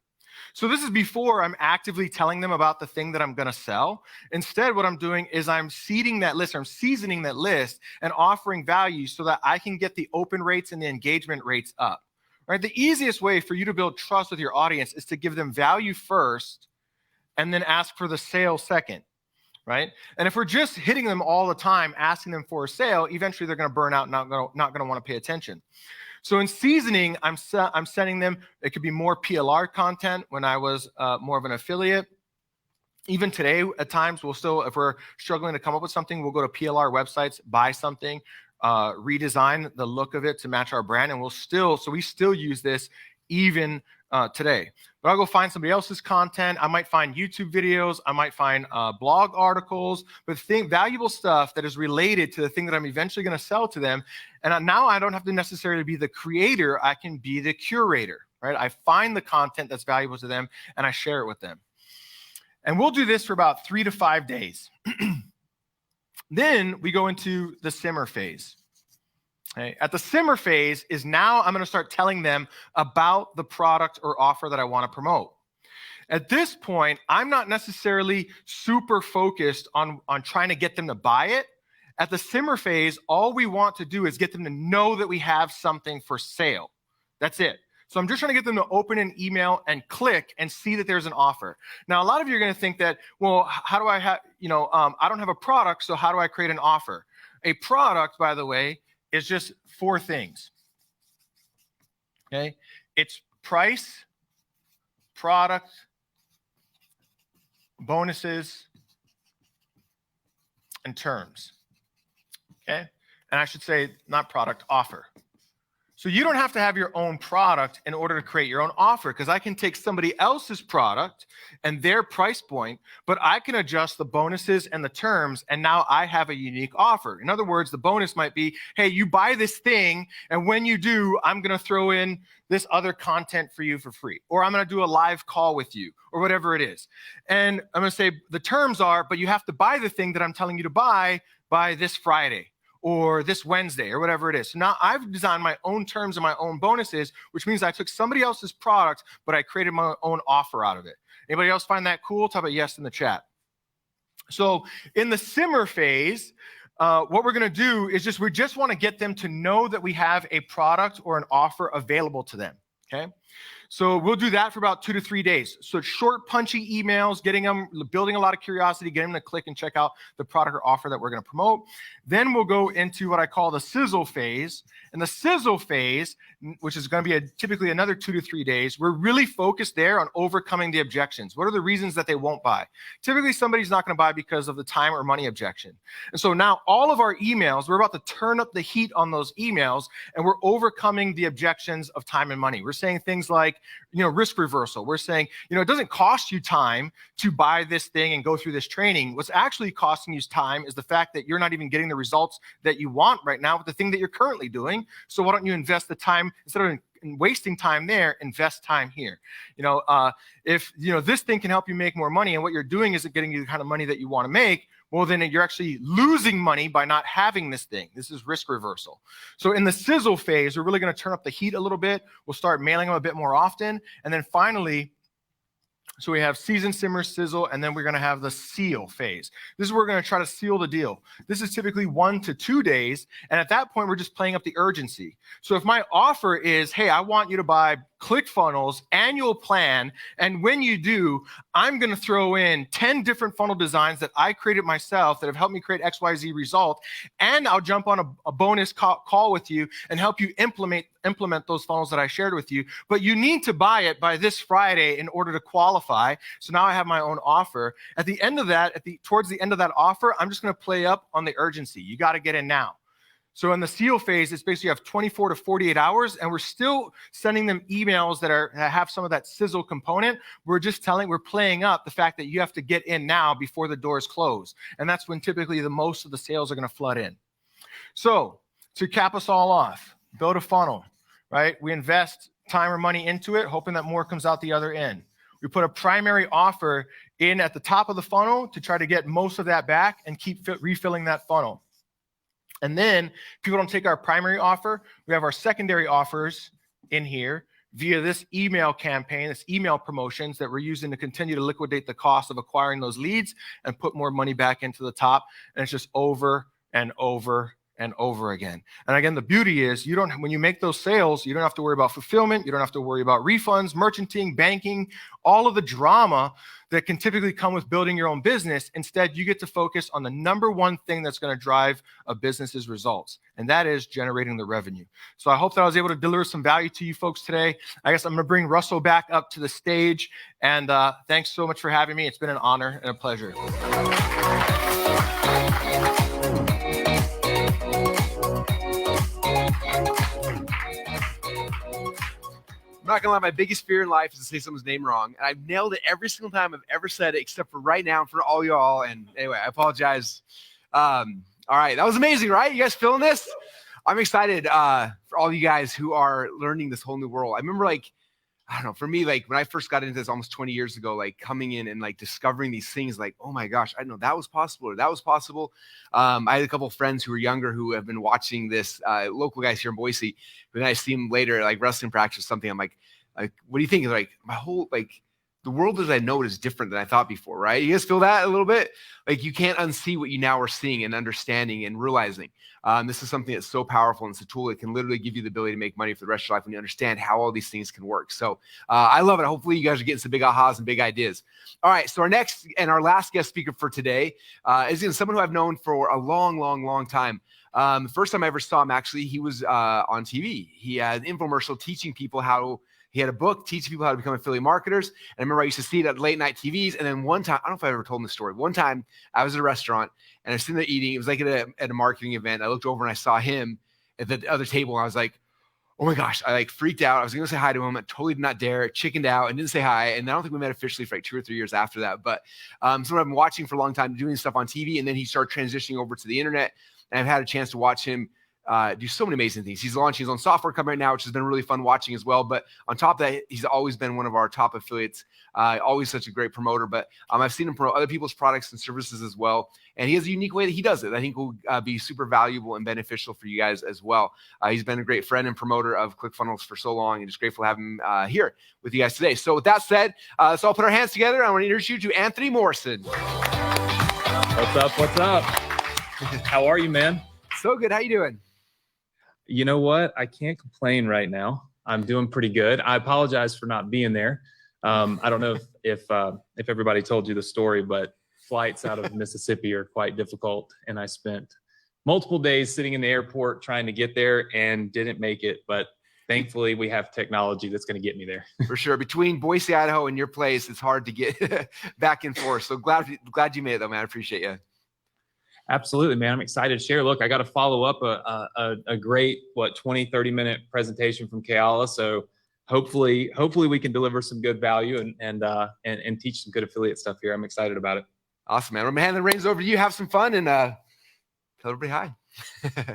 So this is before I'm actively telling them about the thing that I'm going to sell. Instead, what I'm doing is I'm seeding that list, I'm seasoning that list and offering value so that I can get the open rates and the engagement rates up. Right? The easiest way for you to build trust with your audience is to give them value first and then ask for the sale second. Right? And if we're just hitting them all the time, asking them for a sale, eventually they're going to burn out and not going to want to pay attention. So in seasoning, I'm sending them, it could be more PLR content when I was more of an affiliate. Even today, at times, we'll still, if we're struggling to come up with something, we'll go to PLR websites, buy something, redesign the look of it to match our brand, and we still use this even today. But I'll go find somebody else's content. I might find YouTube videos. I might find blog articles, but valuable stuff that is related to the thing that I'm eventually going to sell to them. And now I don't have to necessarily be the creator. I can be the curator, right? I find the content that's valuable to them and I share it with them. And we'll do this for about 3 to 5 days. Then we go into the simmer phase. Okay. At the simmer phase is now I'm going to start telling them about the product or offer that I want to promote. At this point, I'm not necessarily super focused on trying to get them to buy it. At the simmer phase, all we want to do is get them to know that we have something for sale. That's it. So I'm just trying to get them to open an email and click and see that there's an offer. Now, a lot of you are going to think that, well, how do I have, I don't have a product, so how do I create an offer? A product, by the way, is just 4 things. Okay? It's price, product, bonuses, and terms. Okay? And I should say not product, offer. So you don't have to have your own product in order to create your own offer, because I can take somebody else's product and their price point, but I can adjust the bonuses and the terms, and now I have a unique offer. In other words, the bonus might be, hey, you buy this thing, and when you do, I'm going to throw in this other content for you for free, or I'm going to do a live call with you, or whatever it is. And I'm going to say the terms are, but you have to buy the thing that I'm telling you to buy by this Friday, or this Wednesday, or whatever it is. So now I've designed my own terms and my own bonuses, which means I took somebody else's product, but I created my own offer out of it. Anybody else find that cool? Type a yes in the chat. So in the simmer phase, what we're going to do is we just want to get them to know that we have a product or an offer available to them. Okay. So we'll do that for about 2 to 3 days. So short, punchy emails, building a lot of curiosity, getting them to click and check out the product or offer that we're going to promote. Then we'll go into what I call the sizzle phase. And the sizzle phase, which is going to be typically another 2 to 3 days, we're really focused there on overcoming the objections. What are the reasons that they won't buy? Typically, somebody's not going to buy because of the time or money objection. And so now all of our emails, we're about to turn up the heat on those emails, and we're overcoming the objections of time and money. We're saying things like, risk reversal. We're saying, it doesn't cost you time to buy this thing and go through this training. What's actually costing you time is the fact that you're not even getting the results that you want right now with the thing that you're currently doing. So why don't you invest the time instead of wasting time there, invest time here. If this thing can help you make more money and what you're doing isn't getting you the kind of money that you want to make, well, then you're actually losing money by not having this thing. This is risk reversal. So in the sizzle phase, we're really going to turn up the heat a little bit. We'll start mailing them a bit more often. And then finally, so we have season, simmer, sizzle, and then we're going to have the seal phase. This is where we're going to try to seal the deal. This is typically 1 to 2 days. And at that point, we're just playing up the urgency. So if my offer is, hey, I want you to buy ClickFunnels annual plan, and when you do, I'm going to throw in 10 different funnel designs that I created myself that have helped me create XYZ result, and I'll jump on a bonus call with you and help you implement those funnels that I shared with you. But you need to buy it by this Friday in order to qualify. So now I have my own offer. At the end of that, towards the end of that offer, I'm just going to play up on the urgency. You got to get in now. So in the seal phase, it's basically you have 24 to 48 hours, and we're still sending them emails that have some of that sizzle component. We're playing up the fact that you have to get in now before the doors close. And that's when typically the most of the sales are going to flood in. So to cap us all off, build a funnel, right? We invest time or money into it, hoping that more comes out the other end. We put a primary offer in at the top of the funnel to try to get most of that back and keep refilling that funnel. And then people don't take our primary offer. We have our secondary offers in here via this email campaign, this email promotions that we're using to continue to liquidate the cost of acquiring those leads and put more money back into the top. And it's just over and over and over again. And again, the beauty is when you make those sales, you don't have to worry about fulfillment. You don't have to worry about refunds, merchanting, banking, all of the drama that can typically come with building your own business. Instead, you get to focus on the number one thing that's going to drive a business's results, and that is generating the revenue. So I hope that I was able to deliver some value to you folks today. I guess I'm going to bring Russell back up to the stage, and thanks so much for having me. It's been an honor and a pleasure. I'm not gonna lie, my biggest fear in life is to say someone's name wrong. And I've nailed it every single time I've ever said it, except for right now for all y'all. And anyway, I apologize. All right, that was amazing, right? You guys feeling this? I'm excited for all you guys who are learning this whole new world. I remember I don't know, for me, when I first got into this almost 20 years ago, coming in and discovering these things, oh my gosh, I didn't know that was possible or that was possible. I had a couple of friends who were younger who have been watching this, local guys here in Boise. But then I see them later, wrestling practice or something. I'm like, what do you think? My whole, the world as I know it is different than I thought before, right? You guys feel that a little bit? You can't unsee what you now are seeing and understanding and realizing. This is something that's so powerful, and it's a tool that can literally give you the ability to make money for the rest of your life when you understand how all these things can work. So I love it. Hopefully you guys are getting some big ahas and big ideas. All right, so our next and our last guest speaker for today is someone who I've known for a long, long, long time. The first time I ever saw him, actually, he was on TV. He had an infomercial teaching people he had a book teaching people how to become affiliate marketers. And I remember I used to see it at late night TVs. And then one time, I don't know if I ever told him the story. One time I was at a restaurant and I was sitting there eating. It was at a marketing event. I looked over and I saw him at the other table. And I was like, oh my gosh, I freaked out. I was going to say hi to him. I totally did not dare, chickened out and didn't say hi. And I don't think we met officially for 2 or 3 years after that. But someone I've been watching for a long time, doing stuff on TV. And then he started transitioning over to the internet. And I've had a chance to watch him do so many amazing things. He's launching his own software company right now, which has been really fun watching as well. But on top of that, he's always been one of our top affiliates, always such a great promoter. But I've seen him promote other people's products and services as well. And he has a unique way that he does it. I think will be super valuable and beneficial for you guys as well. He's been a great friend and promoter of ClickFunnels for so long, and just grateful to have him here with you guys today. So with that said, let's all put our hands together. I want to introduce you to Anthony Morrison. What's up? What's up? How are you, man? So good. How you doing? You know what? I can't complain right now. I'm doing pretty good. I apologize for not being there. I don't know if everybody told you the story, but flights out of Mississippi are quite difficult. And I spent multiple days sitting in the airport trying to get there and didn't make it. But thankfully, we have technology that's going to get me there. For sure. Between Boise, Idaho, and your place, it's hard to get back and forth. So glad you made it, though, man. I appreciate you. Absolutely, man. I'm excited to share. Look, I got to follow up a great, 20, 30-minute presentation from Keala. So hopefully we can deliver some good value and teach some good affiliate stuff here. I'm excited about it. Awesome, man. I'm gonna hand the reins over to you. Have some fun and tell everybody hi.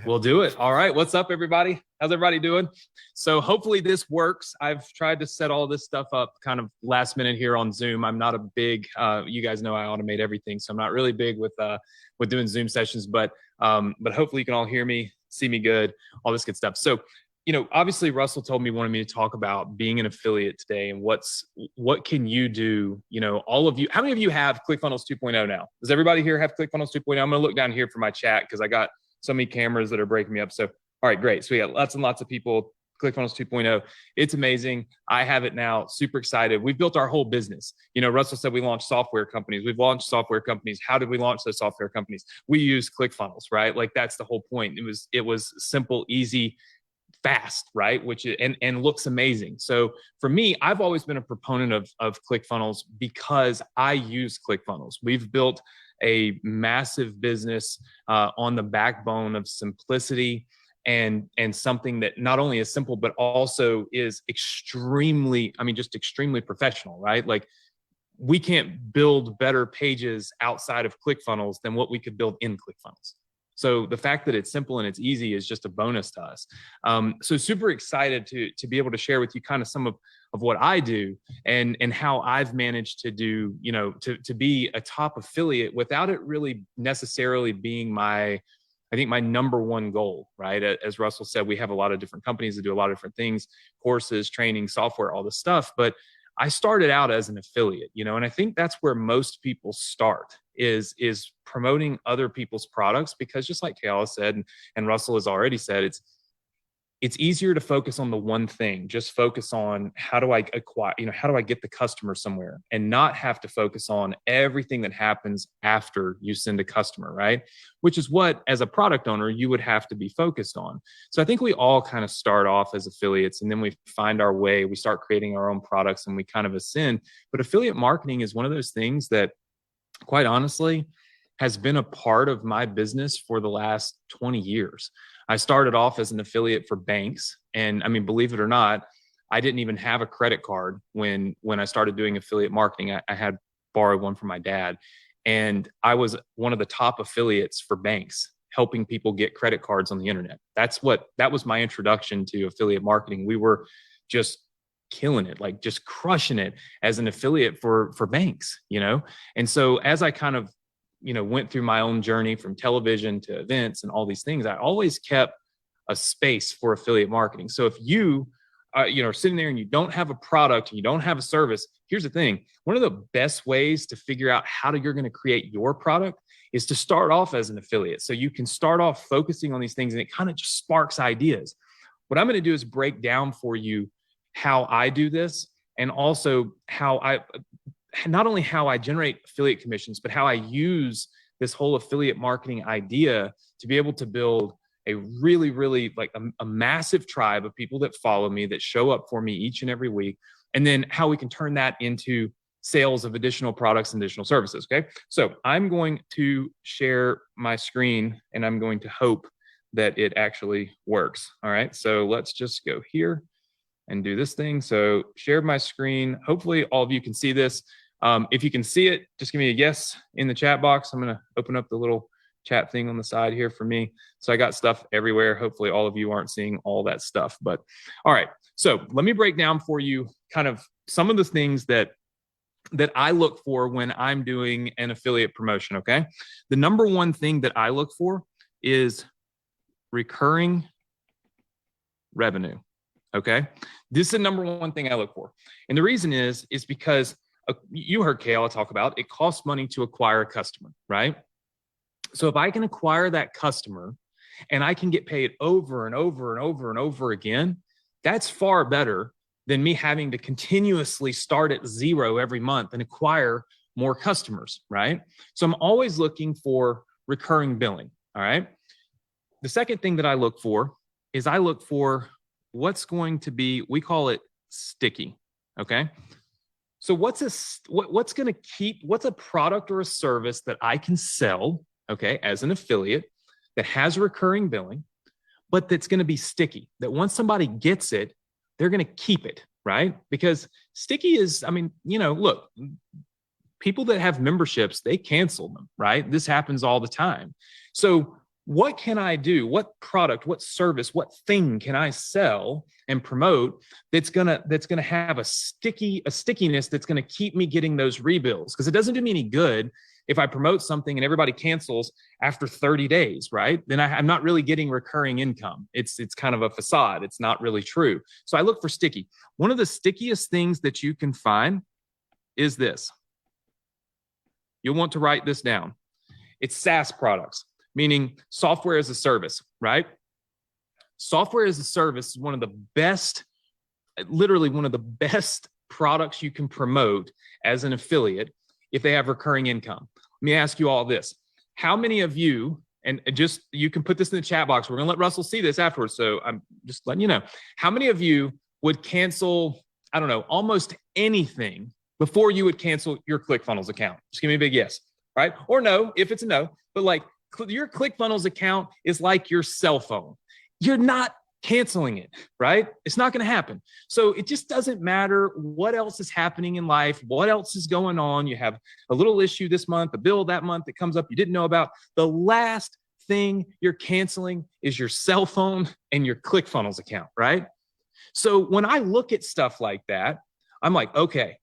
We'll do it. All right. What's up, everybody? How's everybody doing? So hopefully this works. I've tried to set all this stuff up kind of last minute here on Zoom. I'm not a big, you guys know I automate everything, so I'm not really big with doing Zoom sessions, but hopefully you can all hear me, see me good, all this good stuff. So, obviously Russell told me, wanted me to talk about being an affiliate today and what can you do? All of you, how many of you have ClickFunnels 2.0 now? Does everybody here have ClickFunnels 2.0? I'm going to look down here for my chat because I got so many cameras that are breaking me up. So, all right, great. So we got lots and lots of people, ClickFunnels 2.0. It's amazing. I have it now. Super excited. We've built our whole business. Russell said we launched software companies. We've launched software companies. How did we launch those software companies? We use ClickFunnels, right? Like that's the whole point. It was simple, easy, fast, right? And looks amazing. So for me, I've always been a proponent of ClickFunnels because I use ClickFunnels. We've built a massive business on the backbone of simplicity and something that not only is simple, but also is extremely professional, right? Like we can't build better pages outside of ClickFunnels than what we could build in ClickFunnels. So the fact that it's simple and it's easy is just a bonus to us. So super excited to be able to share with you kind of some of what I do and how I've managed to do, to be a top affiliate without it really necessarily being my number one goal, right? As Russell said, we have a lot of different companies that do a lot of different things, courses, training, software, all this stuff. But I started out as an affiliate, and I think that's where most people start is promoting other people's products, because just like Keala said, and Russell has already said, it's easier to focus on the one thing, just focus on how do I acquire, how do I get the customer somewhere and not have to focus on everything that happens after you send a customer, right? Which is what, as a product owner, you would have to be focused on. So I think we all kind of start off as affiliates and then we find our way, we start creating our own products and we kind of ascend. But affiliate marketing is one of those things that, quite honestly, has been a part of my business for the last 20 years. I started off as an affiliate for banks. And I mean, believe it or not, I didn't even have a credit card when I started doing affiliate marketing. I had borrowed one from my dad. And I was one of the top affiliates for banks, helping people get credit cards on the internet. That was my introduction to affiliate marketing. We were just killing it, like just crushing it as an affiliate for banks, And so as I kind of went through my own journey from television to events and all these things, I always kept a space for affiliate marketing. So if you are sitting there and you don't have a product and you don't have a service, here's the thing. One of the best ways to figure out how you're going to create your product is to start off as an affiliate. So you can start off focusing on these things and it kind of just sparks ideas. What I'm going to do is break down for you how I do this and also not only how I generate affiliate commissions, but how I use this whole affiliate marketing idea to be able to build a really, really like a massive tribe of people that follow me, that show up for me each and every week. And then how we can turn that into sales of additional products and additional services. Okay. So I'm going to share my screen and I'm going to hope that it actually works. All right. So let's just go here and do this thing. So share my screen. Hopefully all of you can see this. If you can see it, just give me a yes in the chat box. I'm going to open up the little chat thing on the side here for me. So I got stuff everywhere. Hopefully all of you aren't seeing all that stuff, but all right. So let me break down for you kind of some of the things that I look for when I'm doing an affiliate promotion. Okay. The number one thing that I look for is recurring revenue. Okay. This is the number one thing I look for. And the reason is because you heard Keala talk about it costs money to acquire a customer, right? So if I can acquire that customer and I can get paid over and over and over and over again, that's far better than me having to continuously start at zero every month and acquire more customers, right? So I'm always looking for recurring billing, all right? The second thing that I look for is what's going to be, we call it sticky, okay? So what's a product or a service that I can sell, okay, as an affiliate that has recurring billing, but that's going to be sticky, that once somebody gets it, they're going to keep it, right? Because sticky is, I mean, look, people that have memberships, they cancel them, right? This happens all the time. So what can I do? What product, what service, what thing can I sell and promote that's gonna have a stickiness that's gonna keep me getting those rebills? Because it doesn't do me any good if I promote something and everybody cancels after 30 days, right? Then I'm not really getting recurring income. It's kind of a facade. It's not really true. So I look for sticky. One of the stickiest things that you can find is this. You'll want to write this down. It's SaaS products, meaning software as a service, right? Software as a service is one of the best, literally one of the best products you can promote as an affiliate if they have recurring income. Let me ask you all this. How many of you, and just, you can put this in the chat box. We're gonna let Russell see this afterwards, so I'm just letting you know. How many of you would cancel, I don't know, almost anything before you would cancel your ClickFunnels account? Just give me a big yes, right? Or no, if it's a no, but like your ClickFunnels account is like your cell phone. You're not canceling it, right? It's not going to happen. So it just doesn't matter what else is happening in life, what else is going on. You have a little issue this month, a bill that month that comes up you didn't know about. The last thing you're canceling is your cell phone and your ClickFunnels account, right? So when I look at stuff like that, I'm like, okay,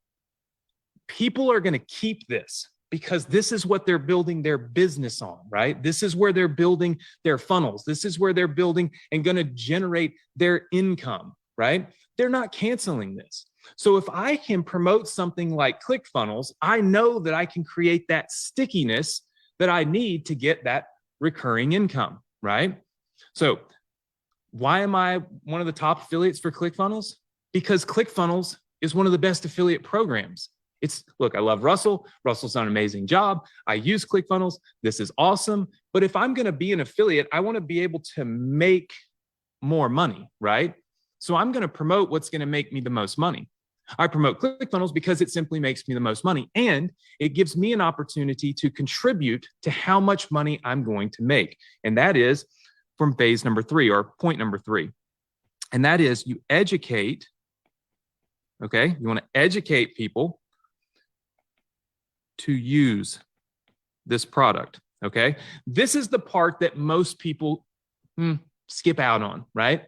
people are going to keep this because this is what they're building their business on, right? This is where they're building their funnels. This is where they're building and going to generate their income, right? They're not canceling this. So if I can promote something like ClickFunnels, I know that I can create that stickiness that I need to get that recurring income, right? So why am I one of the top affiliates for ClickFunnels? Because ClickFunnels is one of the best affiliate programs. Look, I love Russell. Russell's done an amazing job. I use ClickFunnels. This is awesome. But if I'm going to be an affiliate, I want to be able to make more money, right? So I'm going to promote what's going to make me the most money. I promote ClickFunnels because it simply makes me the most money. And it gives me an opportunity to contribute to how much money I'm going to make. And that is from phase number 3, or point number 3. And that is you educate, okay? You want to educate people to use this product, okay? This is the part that most people skip out on, right?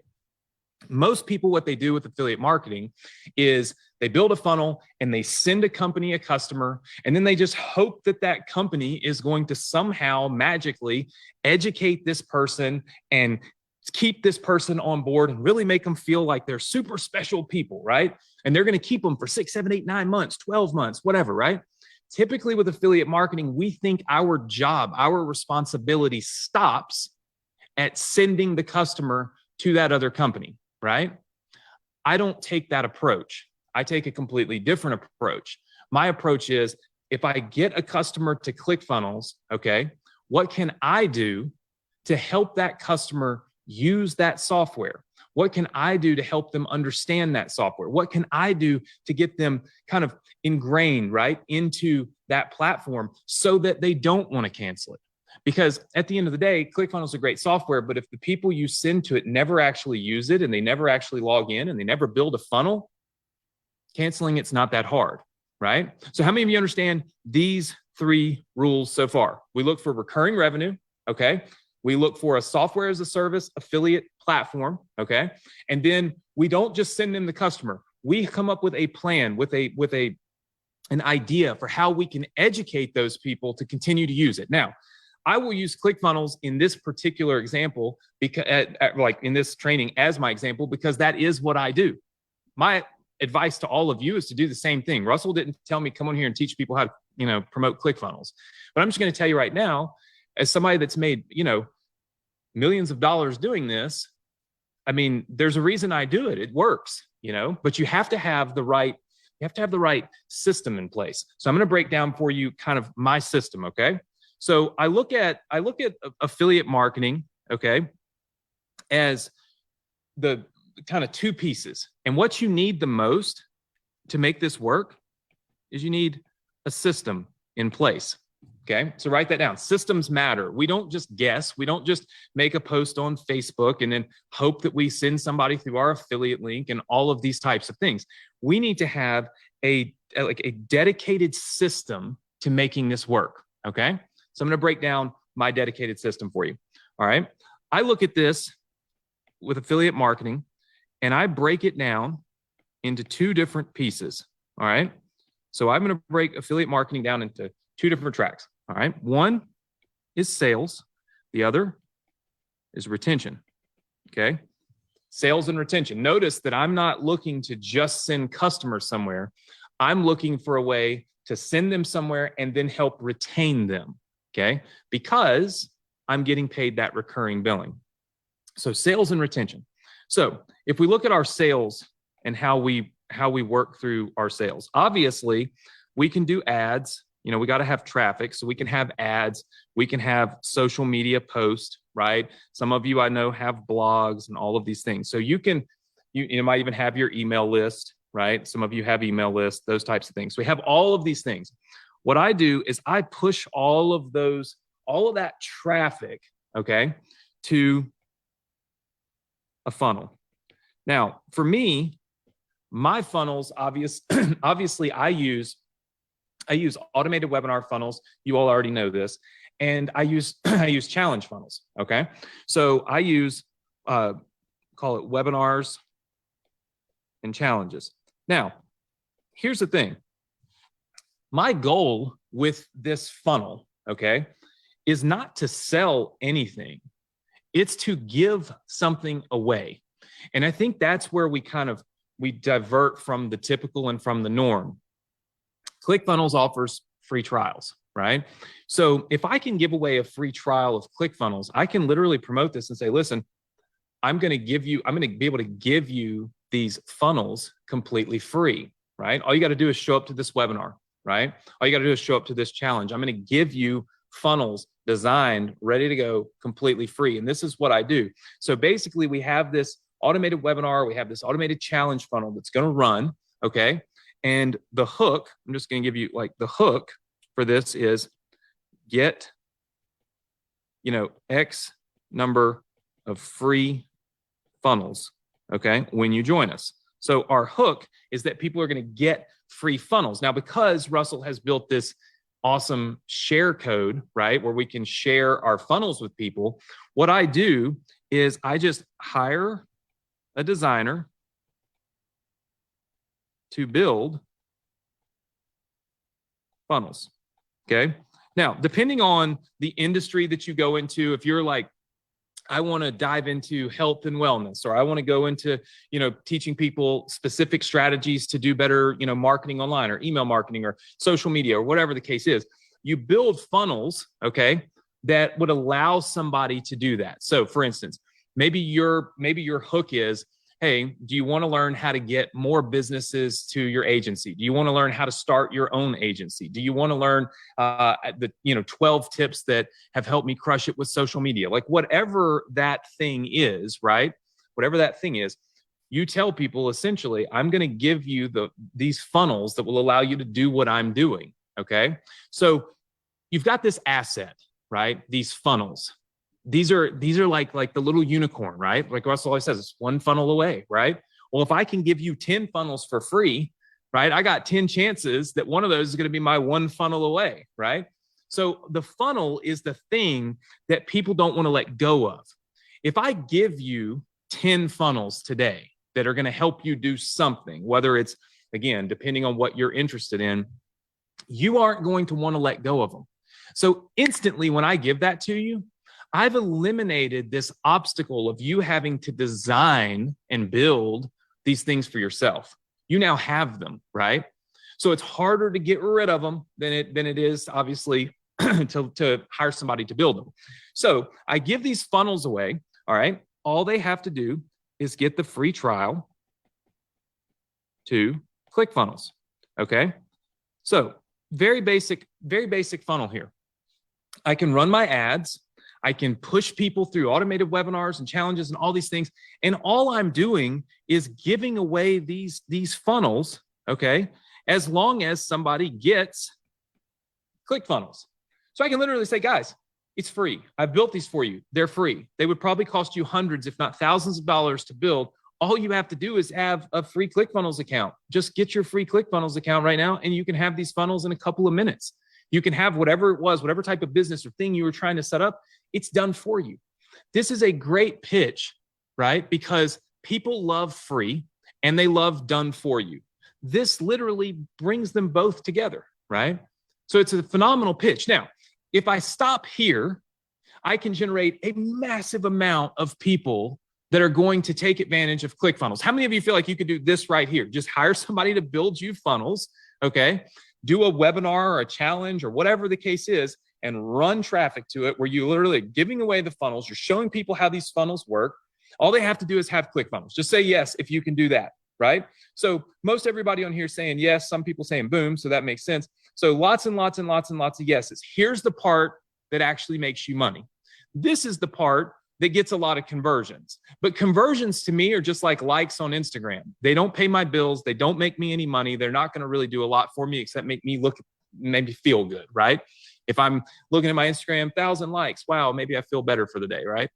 Most people, what they do with affiliate marketing is they build a funnel and they send a company a customer, and then they just hope that that company is going to somehow magically educate this person and keep this person on board and really make them feel like they're super special people, right? And they're going to keep them for 6, 7, 8, 9 months, 12 months, whatever, right? Typically with affiliate marketing, we think our job, our responsibility stops at sending the customer to that other company, right? I don't take that approach. I take a completely different approach. My approach is, if I get a customer to ClickFunnels, okay, what can I do to help that customer use that software? What can I do to help them understand that software? What can I do to get them kind of ingrained, right, into that platform so that they don't want to cancel it? Because at the end of the day, ClickFunnels is a great software, but if the people you send to it never actually use it and they never actually log in and they never build a funnel, canceling it's not that hard, right? So how many of you understand these 3 rules so far? We look for recurring revenue, okay? We look for a software as a service affiliate platform, okay? And then we don't just send them the customer. We come up with a plan, with an idea for how we can educate those people to continue to use it. Now, I will use ClickFunnels in this particular example, because like in this training as my example, because that is what I do. My advice to all of you is to do the same thing. Russell didn't tell me come on here and teach people how to, promote ClickFunnels. But I'm just going to tell you right now, as somebody that's made, millions of dollars doing this, I mean, there's a reason I do it. It works, but you have to have the right system in place. So I'm going to break down for you kind of my system, okay? So I look at affiliate marketing, okay, as the kind of 2 pieces. And what you need the most to make this work is you need a system in place. Okay, so write that down. Systems matter. We don't just guess. We don't just make a post on Facebook and then hope that we send somebody through our affiliate link and all of these types of things. We need to have a dedicated system to making this work. Okay, so I'm going to break down my dedicated system for you. All right, I look at this with affiliate marketing and I break it down into two different pieces. All right, so I'm going to break affiliate marketing down into two different tracks. All right. One is sales. The other is retention. Okay. Sales and retention. Notice that I'm not looking to just send customers somewhere. I'm looking for a way to send them somewhere and then help retain them. Okay. Because I'm getting paid that recurring billing. So sales and retention. So if we look at our sales and how we work through our sales, obviously we can do ads. You know, we got to have traffic, so we can have ads, we can have social media posts, right? Some of you I know have blogs and all of these things. So you might even have your email list, right? Some of you have email lists, those types of things. So we have all of these things. What I do is I push all of that traffic, okay, to a funnel. Now, for me, my funnels, obviously I use automated webinar funnels. You all already know this. And I use challenge funnels. Okay. So I use, call it webinars and challenges. Now, here's the thing. My goal with this funnel, okay, is not to sell anything. It's to give something away. And I think that's where we divert from the typical and from the norm. ClickFunnels offers free trials, right? So if I can give away a free trial of ClickFunnels, I can literally promote this and say, listen, I'm going to be able to give you these funnels completely free, right? All you got to do is show up to this webinar, right? All you got to do is show up to this challenge. I'm going to give you funnels designed, ready to go, completely free. And this is what I do. So basically we have this automated webinar, we have this automated challenge funnel that's going to run, okay? And the hook, I'm just going to give you the hook for this is get, X number of free funnels, okay, when you join us. So our hook is that people are going to get free funnels. Now, because Russell has built this awesome share code, right, where we can share our funnels with people, what I do is I just hire a designer to build funnels. Okay. Now, depending on the industry that you go into, if you're like, I want to dive into health and wellness, or I want to go into, teaching people specific strategies to do better, marketing online or email marketing or social media or whatever the case is, you build funnels, okay, that would allow somebody to do that. So for instance, maybe your hook is, hey, do you want to learn how to get more businesses to your agency? Do you want to learn how to start your own agency? Do you want to learn the 12 tips that have helped me crush it with social media? Like whatever that thing is, right? Whatever that thing is, you tell people essentially, I'm going to give you these funnels that will allow you to do what I'm doing. Okay. So you've got this asset, right? These funnels. These are like the little unicorn, right? Like Russell always says, it's one funnel away, right? Well, if I can give you 10 funnels for free, right? I got 10 chances that one of those is going to be my one funnel away, right? So the funnel is the thing that people don't want to let go of. If I give you 10 funnels today that are going to help you do something, whether it's, again, depending on what you're interested in, you aren't going to want to let go of them. So instantly when I give that to you, I've eliminated this obstacle of you having to design and build these things for yourself. You now have them, right? So it's harder to get rid of them than it is, obviously, to hire somebody to build them. So I give these funnels away, all right? All they have to do is get the free trial to ClickFunnels, okay? So very basic funnel here. I can run my ads. I can push people through automated webinars and challenges and all these things. And all I'm doing is giving away these funnels, okay, as long as somebody gets ClickFunnels. So I can literally say, guys, it's free. I built these for you. They're free. They would probably cost you hundreds, if not thousands of dollars to build. All you have to do is have a free ClickFunnels account. Just get your free ClickFunnels account right now, and you can have these funnels in a couple of minutes. You can have whatever it was, whatever type of business or thing you were trying to set up, it's done for you. This is a great pitch, right? Because people love free and they love done for you. This literally brings them both together, right? So it's a phenomenal pitch. Now, if I stop here, I can generate a massive amount of people that are going to take advantage of ClickFunnels. How many of you feel like you could do this right here? Just hire somebody to build you funnels, okay? Do a webinar or a challenge or whatever the case is, and run traffic to it where you're literally giving away the funnels. You're showing people how these funnels work. All they have to do is have ClickFunnels. Just say yes if you can do that, right? So most everybody on here is saying yes, some people saying boom, so that makes sense. So lots and lots and lots and lots of yeses. Here's the part that actually makes you money. This is the part that gets a lot of conversions. But conversions to me are just like likes on Instagram. They don't pay my bills. They don't make me any money. They're not going to really do a lot for me except make me look, maybe feel good, right? If I'm looking at my Instagram, 1,000 likes, wow, maybe I feel better for the day, right?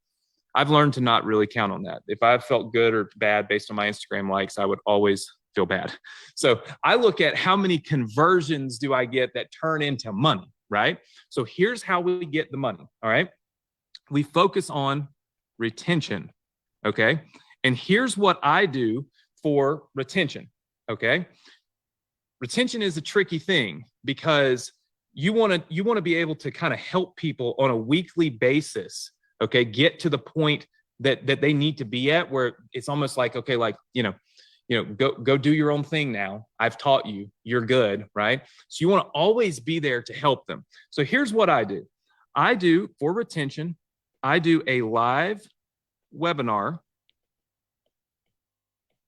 I've learned to not really count on that. If I felt good or bad based on my Instagram likes, I would always feel bad. So I look at how many conversions do I get that turn into money, right? So here's how we get the money, all right? We focus on retention, okay? And here's what I do for retention, okay? Retention is a tricky thing because you want to be able to kind of help people on a weekly basis, okay? Get to the point that they need to be at where it's almost like, okay, like, go do your own thing now. I've taught you, you're good, right? So you want to always be there to help them. So here's what I do. I do for retention, I do a live webinar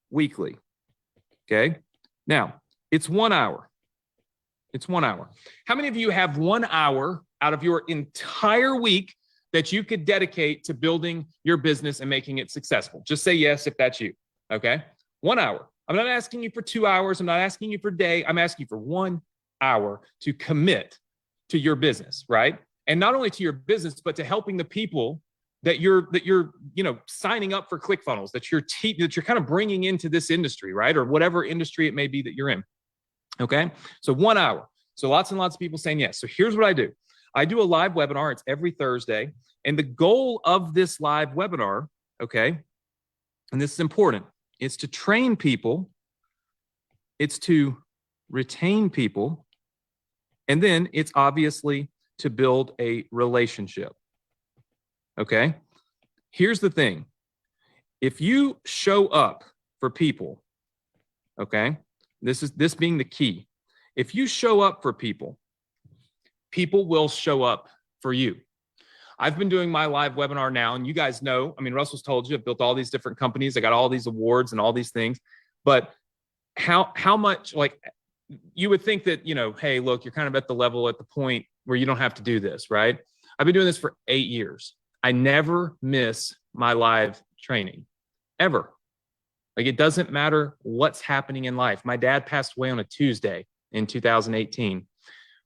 weekly, okay? Now, it's 1 hour. It's 1 hour. How many of you have 1 hour out of your entire week that you could dedicate to building your business and making it successful? Just say yes if that's you, okay? 1 hour. I'm not asking you for 2 hours. I'm not asking you for a day. I'm asking you for 1 hour to commit to your business, right? And not only to your business, but to helping the people that you're signing up for ClickFunnels, that you're kind of bringing into this industry, right? Or whatever industry it may be that you're in. Okay. So 1 hour. So lots and lots of people saying yes. So here's what I do. I do a live webinar. It's every Thursday. And the goal of this live webinar, okay, and this is important, it's to train people. It's to retain people. And then it's obviously to build a relationship. Okay. Here's the thing. If you show up for people, okay, this being the key. If you show up for people, people will show up for you. I've been doing my live webinar now, and you guys know, I mean, Russell's told you, I've built all these different companies. I got all these awards and all these things, but how much, like, you would think that, hey, look, you're kind of at the point where you don't have to do this, right? I've been doing this for 8 years. I never miss my live training, ever. Like, it doesn't matter what's happening in life. My dad passed away on a Tuesday in 2018.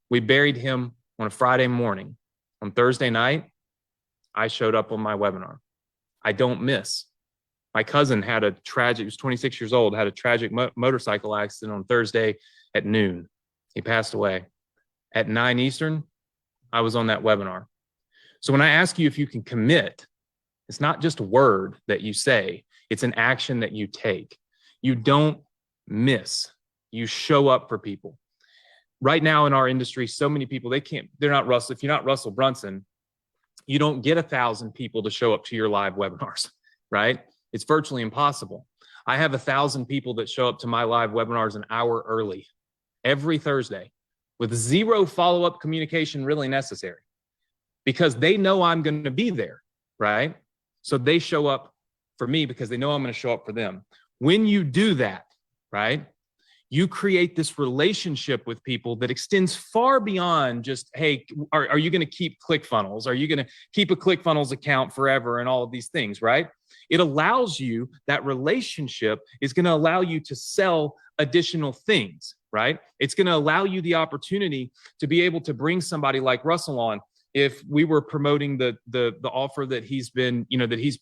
We buried him on a Friday morning. On Thursday night, I showed up on my webinar. I don't miss. My cousin had a tragic, he was 26 years old, had a tragic motorcycle accident on Thursday at noon. He passed away. At 9 Eastern, I was on that webinar. So when I ask you if you can commit, it's not just a word that you say, it's an action that you take. You don't miss. You show up for people. Right now in our industry, so many people, they're not Russell. If you're not Russell Brunson, you don't get 1,000 people to show up to your live webinars, right? It's virtually impossible. I have 1,000 people that show up to my live webinars an hour early every Thursday with zero follow-up communication really necessary because they know I'm going to be there, right? So they show up for me because they know I'm going to show up for them. When you do that, right, you create this relationship with people that extends far beyond just, hey, are you going to keep ClickFunnels? Are you going to keep a ClickFunnels account forever and all of these things, right? It allows you, that relationship is going to allow you to sell additional things, right? right? It's going to allow you the opportunity to be able to bring somebody like Russell on. If we were promoting the offer that he's been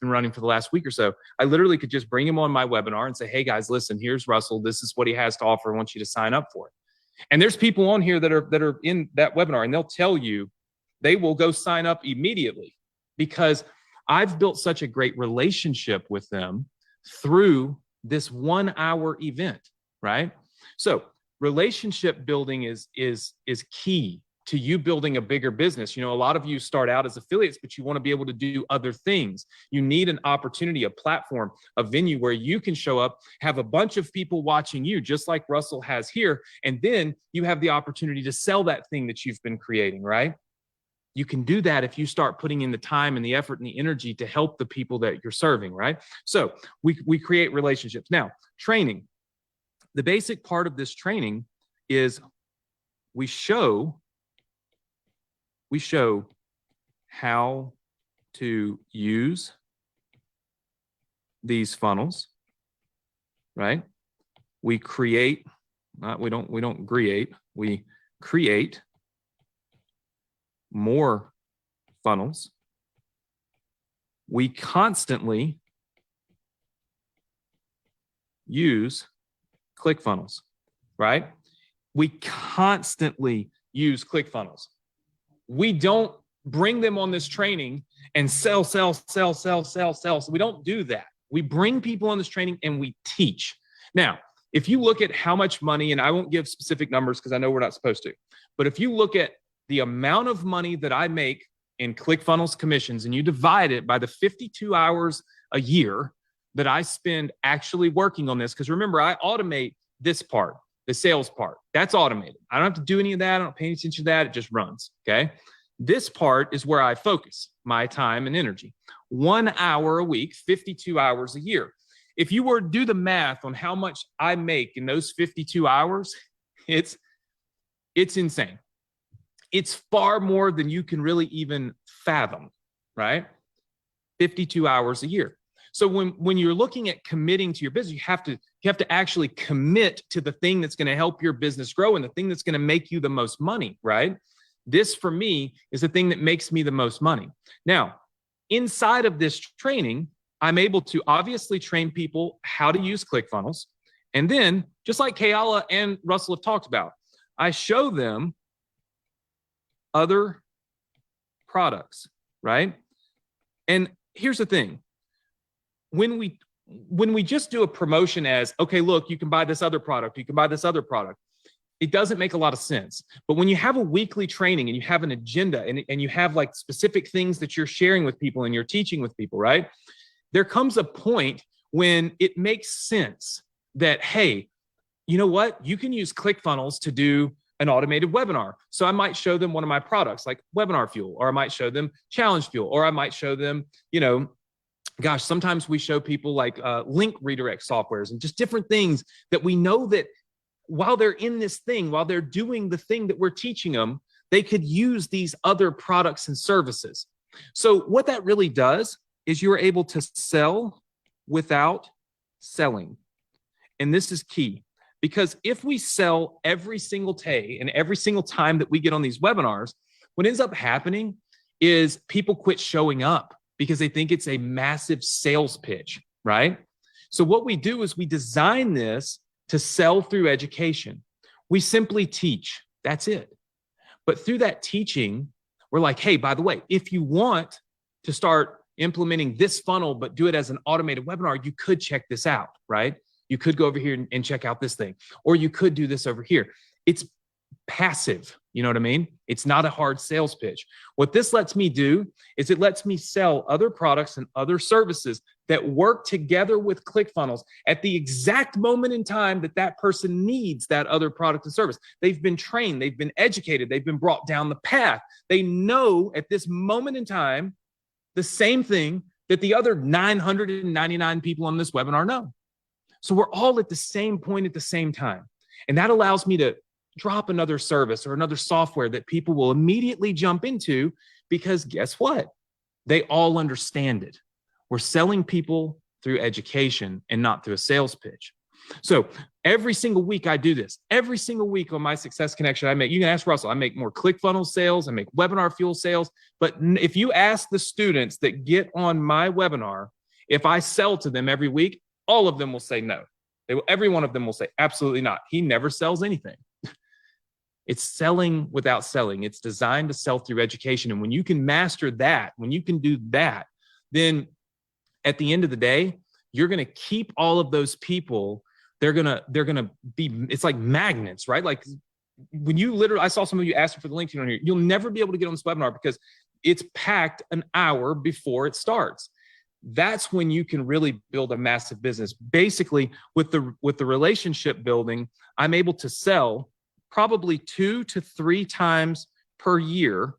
running for the last week or so, I literally could just bring him on my webinar and say, hey guys, listen, here's Russell. This is what he has to offer. I want you to sign up for it. And there's people on here that are in that webinar, and they'll tell you they will go sign up immediately because I've built such a great relationship with them through this 1 hour event, right? So relationship building is key to you building a bigger business. You know, a lot of you start out as affiliates, but you want to be able to do other things. You need an opportunity, a platform, a venue where you can show up, have a bunch of people watching you, just like Russell has here. And then you have the opportunity to sell that thing that you've been creating, right? You can do that if you start putting in the time and the effort and the energy to help the people that you're serving, right? So we create relationships. Now, training. The basic part of this training is we show how to use these funnels, right? We create, we don't create, we create more funnels. We constantly use ClickFunnels, right? We constantly use ClickFunnels. We don't bring them on this training and sell. So we don't do that. We bring people on this training and we teach. Now, if you look at how much money, and I won't give specific numbers because I know we're not supposed to, but if you look at the amount of money that I make in ClickFunnels commissions and you divide it by the 52 hours a year that I spend actually working on this, because remember, I automate this part. The sales part, that's automated. I don't have to do any of that. I don't pay any attention to that. It just runs, okay? This part is where I focus my time and energy. 1 hour a week, 52 hours a year. If you were to do the math on how much I make in those 52 hours, it's insane. It's far more than you can really even fathom, right? 52 hours a year. So when you're looking at committing to your business, you have to actually commit to the thing that's going to help your business grow and the thing that's going to make you the most money, right? This, for me, is the thing that makes me the most money. Now, inside of this training, I'm able to obviously train people how to use ClickFunnels. And then, just like Keala and Russell have talked about, I show them other products, right? And here's the thing. When we just do a promotion as, okay, look, you can buy this other product, you can buy this other product, it doesn't make a lot of sense. But when you have a weekly training and you have an agenda and you have like specific things that you're sharing with people and you're teaching with people, right? There comes a point when it makes sense that, hey, you know what? You can use ClickFunnels to do an automated webinar. So I might show them one of my products like Webinar Fuel, or I might show them Challenge Fuel, or I might show them, gosh, sometimes we show people like link redirect softwares and just different things that we know that while they're in this thing, while they're doing the thing that we're teaching them, they could use these other products and services. So what that really does is you're able to sell without selling. And this is key, because if we sell every single day and every single time that we get on these webinars, what ends up happening is people quit showing up because they think it's a massive sales pitch, right? So what we do is we design this to sell through education. We simply teach, that's it. But through that teaching, we're like, hey, by the way, if you want to start implementing this funnel, but do it as an automated webinar, you could check this out, right? You could go over here and check out this thing, or you could do this over here. It's passive, you know what I mean? It's not a hard sales pitch. What this lets me do is it lets me sell other products and other services that work together with ClickFunnels at the exact moment in time that that person needs that other product and service. They've been trained, they've been educated, they've been brought down the path. They know at this moment in time the same thing that the other 999 people on this webinar know. So we're all at the same point at the same time. And that allows me to drop another service or another software that people will immediately jump into, because guess what? They all understand it. We're selling people through education and not through a sales pitch. So every single week I do this. Every single week on my Success Connection, you can ask Russell, I make more ClickFunnels sales, I make webinar fuel sales. But if you ask the students that get on my webinar, if I sell to them every week, all of them will say no. Every one of them will say, absolutely not. He never sells anything. It's selling without selling. It's designed to sell through education. And when you can master that, when you can do that, then at the end of the day, you're going to keep all of those people. They're going to be, it's like magnets, right? Like when you literally, I saw some of you asking for the link on here, you'll never be able to get on this webinar because it's packed an hour before it starts. That's when you can really build a massive business. Basically, with the relationship building, I'm able to sell probably 2 to 3 times per year.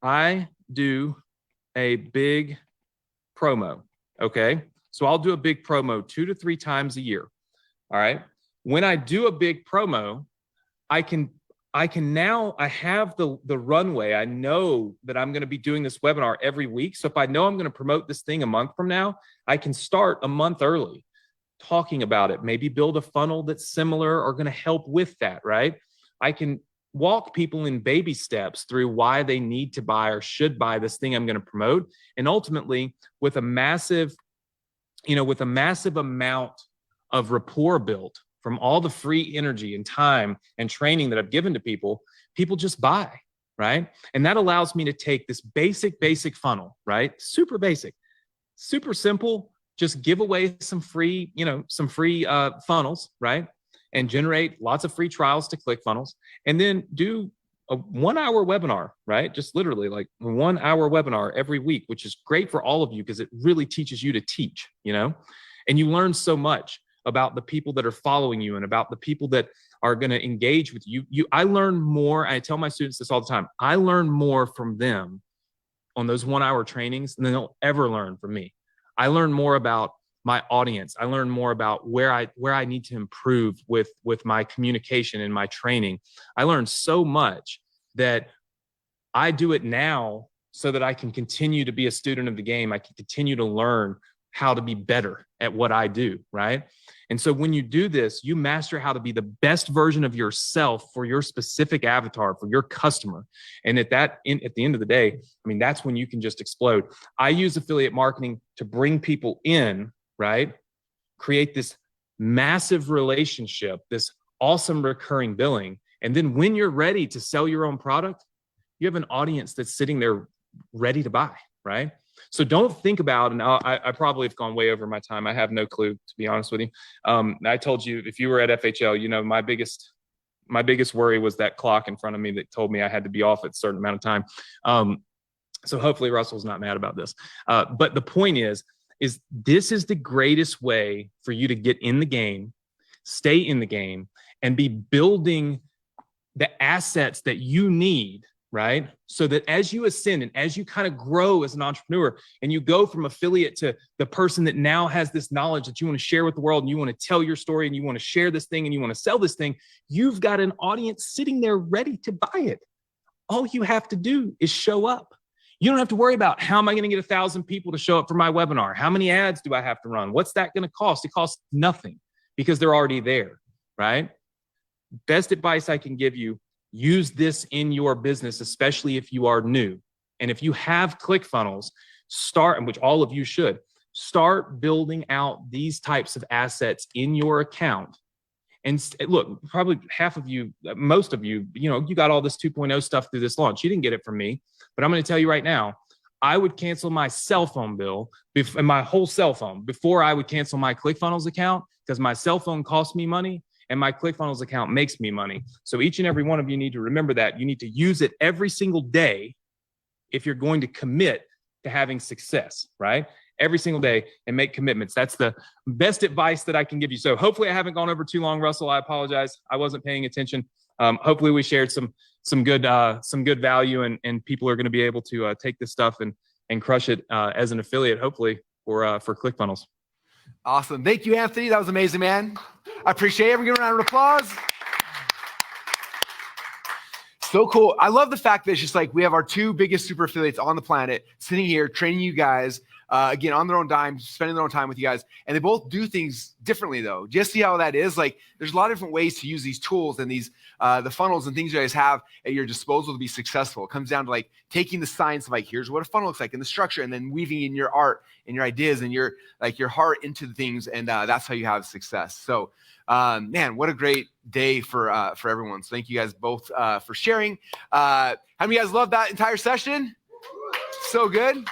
I do a big promo, okay? So I'll do a big promo 2 to 3 times a year, all right? When I do a big promo, I have the runway. I know that I'm going to be doing this webinar every week. So if I know I'm going to promote this thing a month from now, I can start a month early talking about it, maybe build a funnel that's similar or going to help with that, right? I can walk people in baby steps through why they need to buy or should buy this thing I'm going to promote. And ultimately, with a massive amount of rapport built from all the free energy and time and training that I've given to people, people just buy, right? And that allows me to take this basic funnel, right? Super basic, super simple, just give away some free funnels, right? And generate lots of free trials to ClickFunnels, and then do a 1-hour webinar, right? Just literally like a 1-hour webinar every week, which is great for all of you because it really teaches you to teach, and you learn so much about the people that are following you and about the people that are going to engage with you. I learn more. I tell my students this all the time. I learn more from them on those 1-hour trainings than they'll ever learn from me. I learn more about my audience. I learn more about where I need to improve with my communication and my training. I learned so much that I do it now so that I can continue to be a student of the game. I can continue to learn how to be better at what I do, right? And so when you do this, you master how to be the best version of yourself for your specific avatar, for your customer. And at the end of the day, that's when you can just explode. I use affiliate marketing to bring people in, right? Create this massive relationship, this awesome recurring billing. And then when you're ready to sell your own product, you have an audience that's sitting there ready to buy, right? So don't think about, and I probably have gone way over my time. I have no clue, to be honest with you. I told you, if you were at FHL, my biggest worry was that clock in front of me that told me I had to be off at a certain amount of time. So hopefully Russell's not mad about this. But the point is this is the greatest way for you to get in the game, stay in the game, and be building the assets that you need, right? So that as you ascend and as you kind of grow as an entrepreneur and you go from affiliate to the person that now has this knowledge that you want to share with the world and you want to tell your story and you want to share this thing and you want to sell this thing, you've got an audience sitting there ready to buy it. All you have to do is show up. You don't have to worry about how am I going to get 1,000 people to show up for my webinar? How many ads do I have to run? What's that going to cost? It costs nothing because they're already there, right? Best advice I can give you, use this in your business, especially if you are new. And if you have ClickFunnels, which all of you should, start building out these types of assets in your account. And look, probably half of you, most of you, you got all this 2.0 stuff through this launch. You didn't get it from me, but I'm going to tell you right now, I would cancel my cell phone bill and my whole cell phone before I would cancel my ClickFunnels account because my cell phone costs me money. And my ClickFunnels account makes me money. So each and every one of you need to remember that. You need to use it every single day if you're going to commit to having success, right? Every single day and make commitments. That's the best advice that I can give you. So hopefully I haven't gone over too long, Russell. I apologize. I wasn't paying attention. Hopefully we shared some good value and people are going to be able to take this stuff and crush it as an affiliate, hopefully for ClickFunnels. Awesome. Thank you, Anthony. That was amazing, man. I appreciate it. Everyone give a round of applause. So cool. I love the fact that it's just like we have our 2 biggest super affiliates on the planet sitting here training you guys again, on their own dime, spending their own time with you guys. And they both do things differently, though. Just see how that is. Like, there's a lot of different ways to use these tools and these the funnels and things you guys have at your disposal to be successful. It comes down to like taking the science of like, here's what a funnel looks like and the structure, and then weaving in your art and your ideas and your heart into the things, and that's how you have success. So, man, what a great day for everyone. So thank you guys both for sharing. How many of you guys loved that entire session? So good.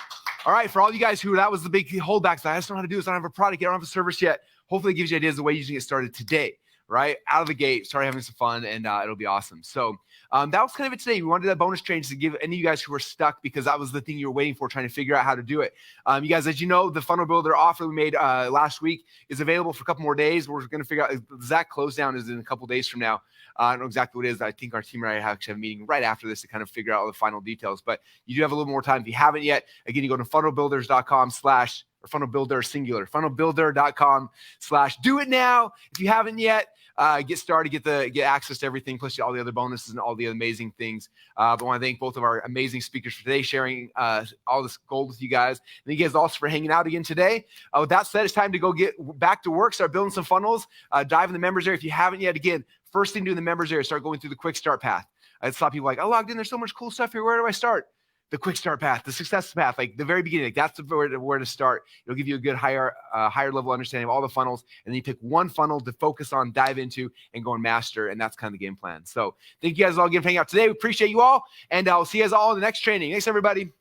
All right, for all you guys who that was the big holdbacks, I just don't know how to do this. I don't have a product yet. I don't have a service yet. Hopefully it gives you ideas of the way you can get started today, right? Out of the gate, start having some fun, and it'll be awesome. So that was kind of it today. We wanted that bonus training to give any of you guys who were stuck, because that was the thing you were waiting for, trying to figure out how to do it. You guys, as you know, the funnel builder offer we made last week is available for a couple more days. We're going to figure out, exact close down is in a couple days from now. I don't know exactly what it is. I think our team and I actually have a meeting right after this to kind of figure out all the final details, but you do have a little more time. If you haven't yet, again, you go to funnelbuilders.com/ or funnelbuilder singular, funnelbuilder.com/do it now. If you haven't yet, get started, get access to everything, plus all the other bonuses and all the amazing things. But I want to thank both of our amazing speakers for today, sharing all this gold with you guys. Thank you guys also for hanging out again today. With that said, it's time to go get back to work, start building some funnels, dive in the members area. If you haven't yet, again, first thing to do in the members area, start going through the quick start path. I saw people like, I logged in, there's so much cool stuff here. Where do I start? The quick start path, the success path, like the very beginning, like that's where to start. It'll give you a good higher level understanding of all the funnels, and then you pick one funnel to focus on, dive into, and go and master, and that's kind of the game plan. So thank you guys all again for hanging out today. We appreciate you all, and I'll see you guys all in the next training. Thanks, everybody.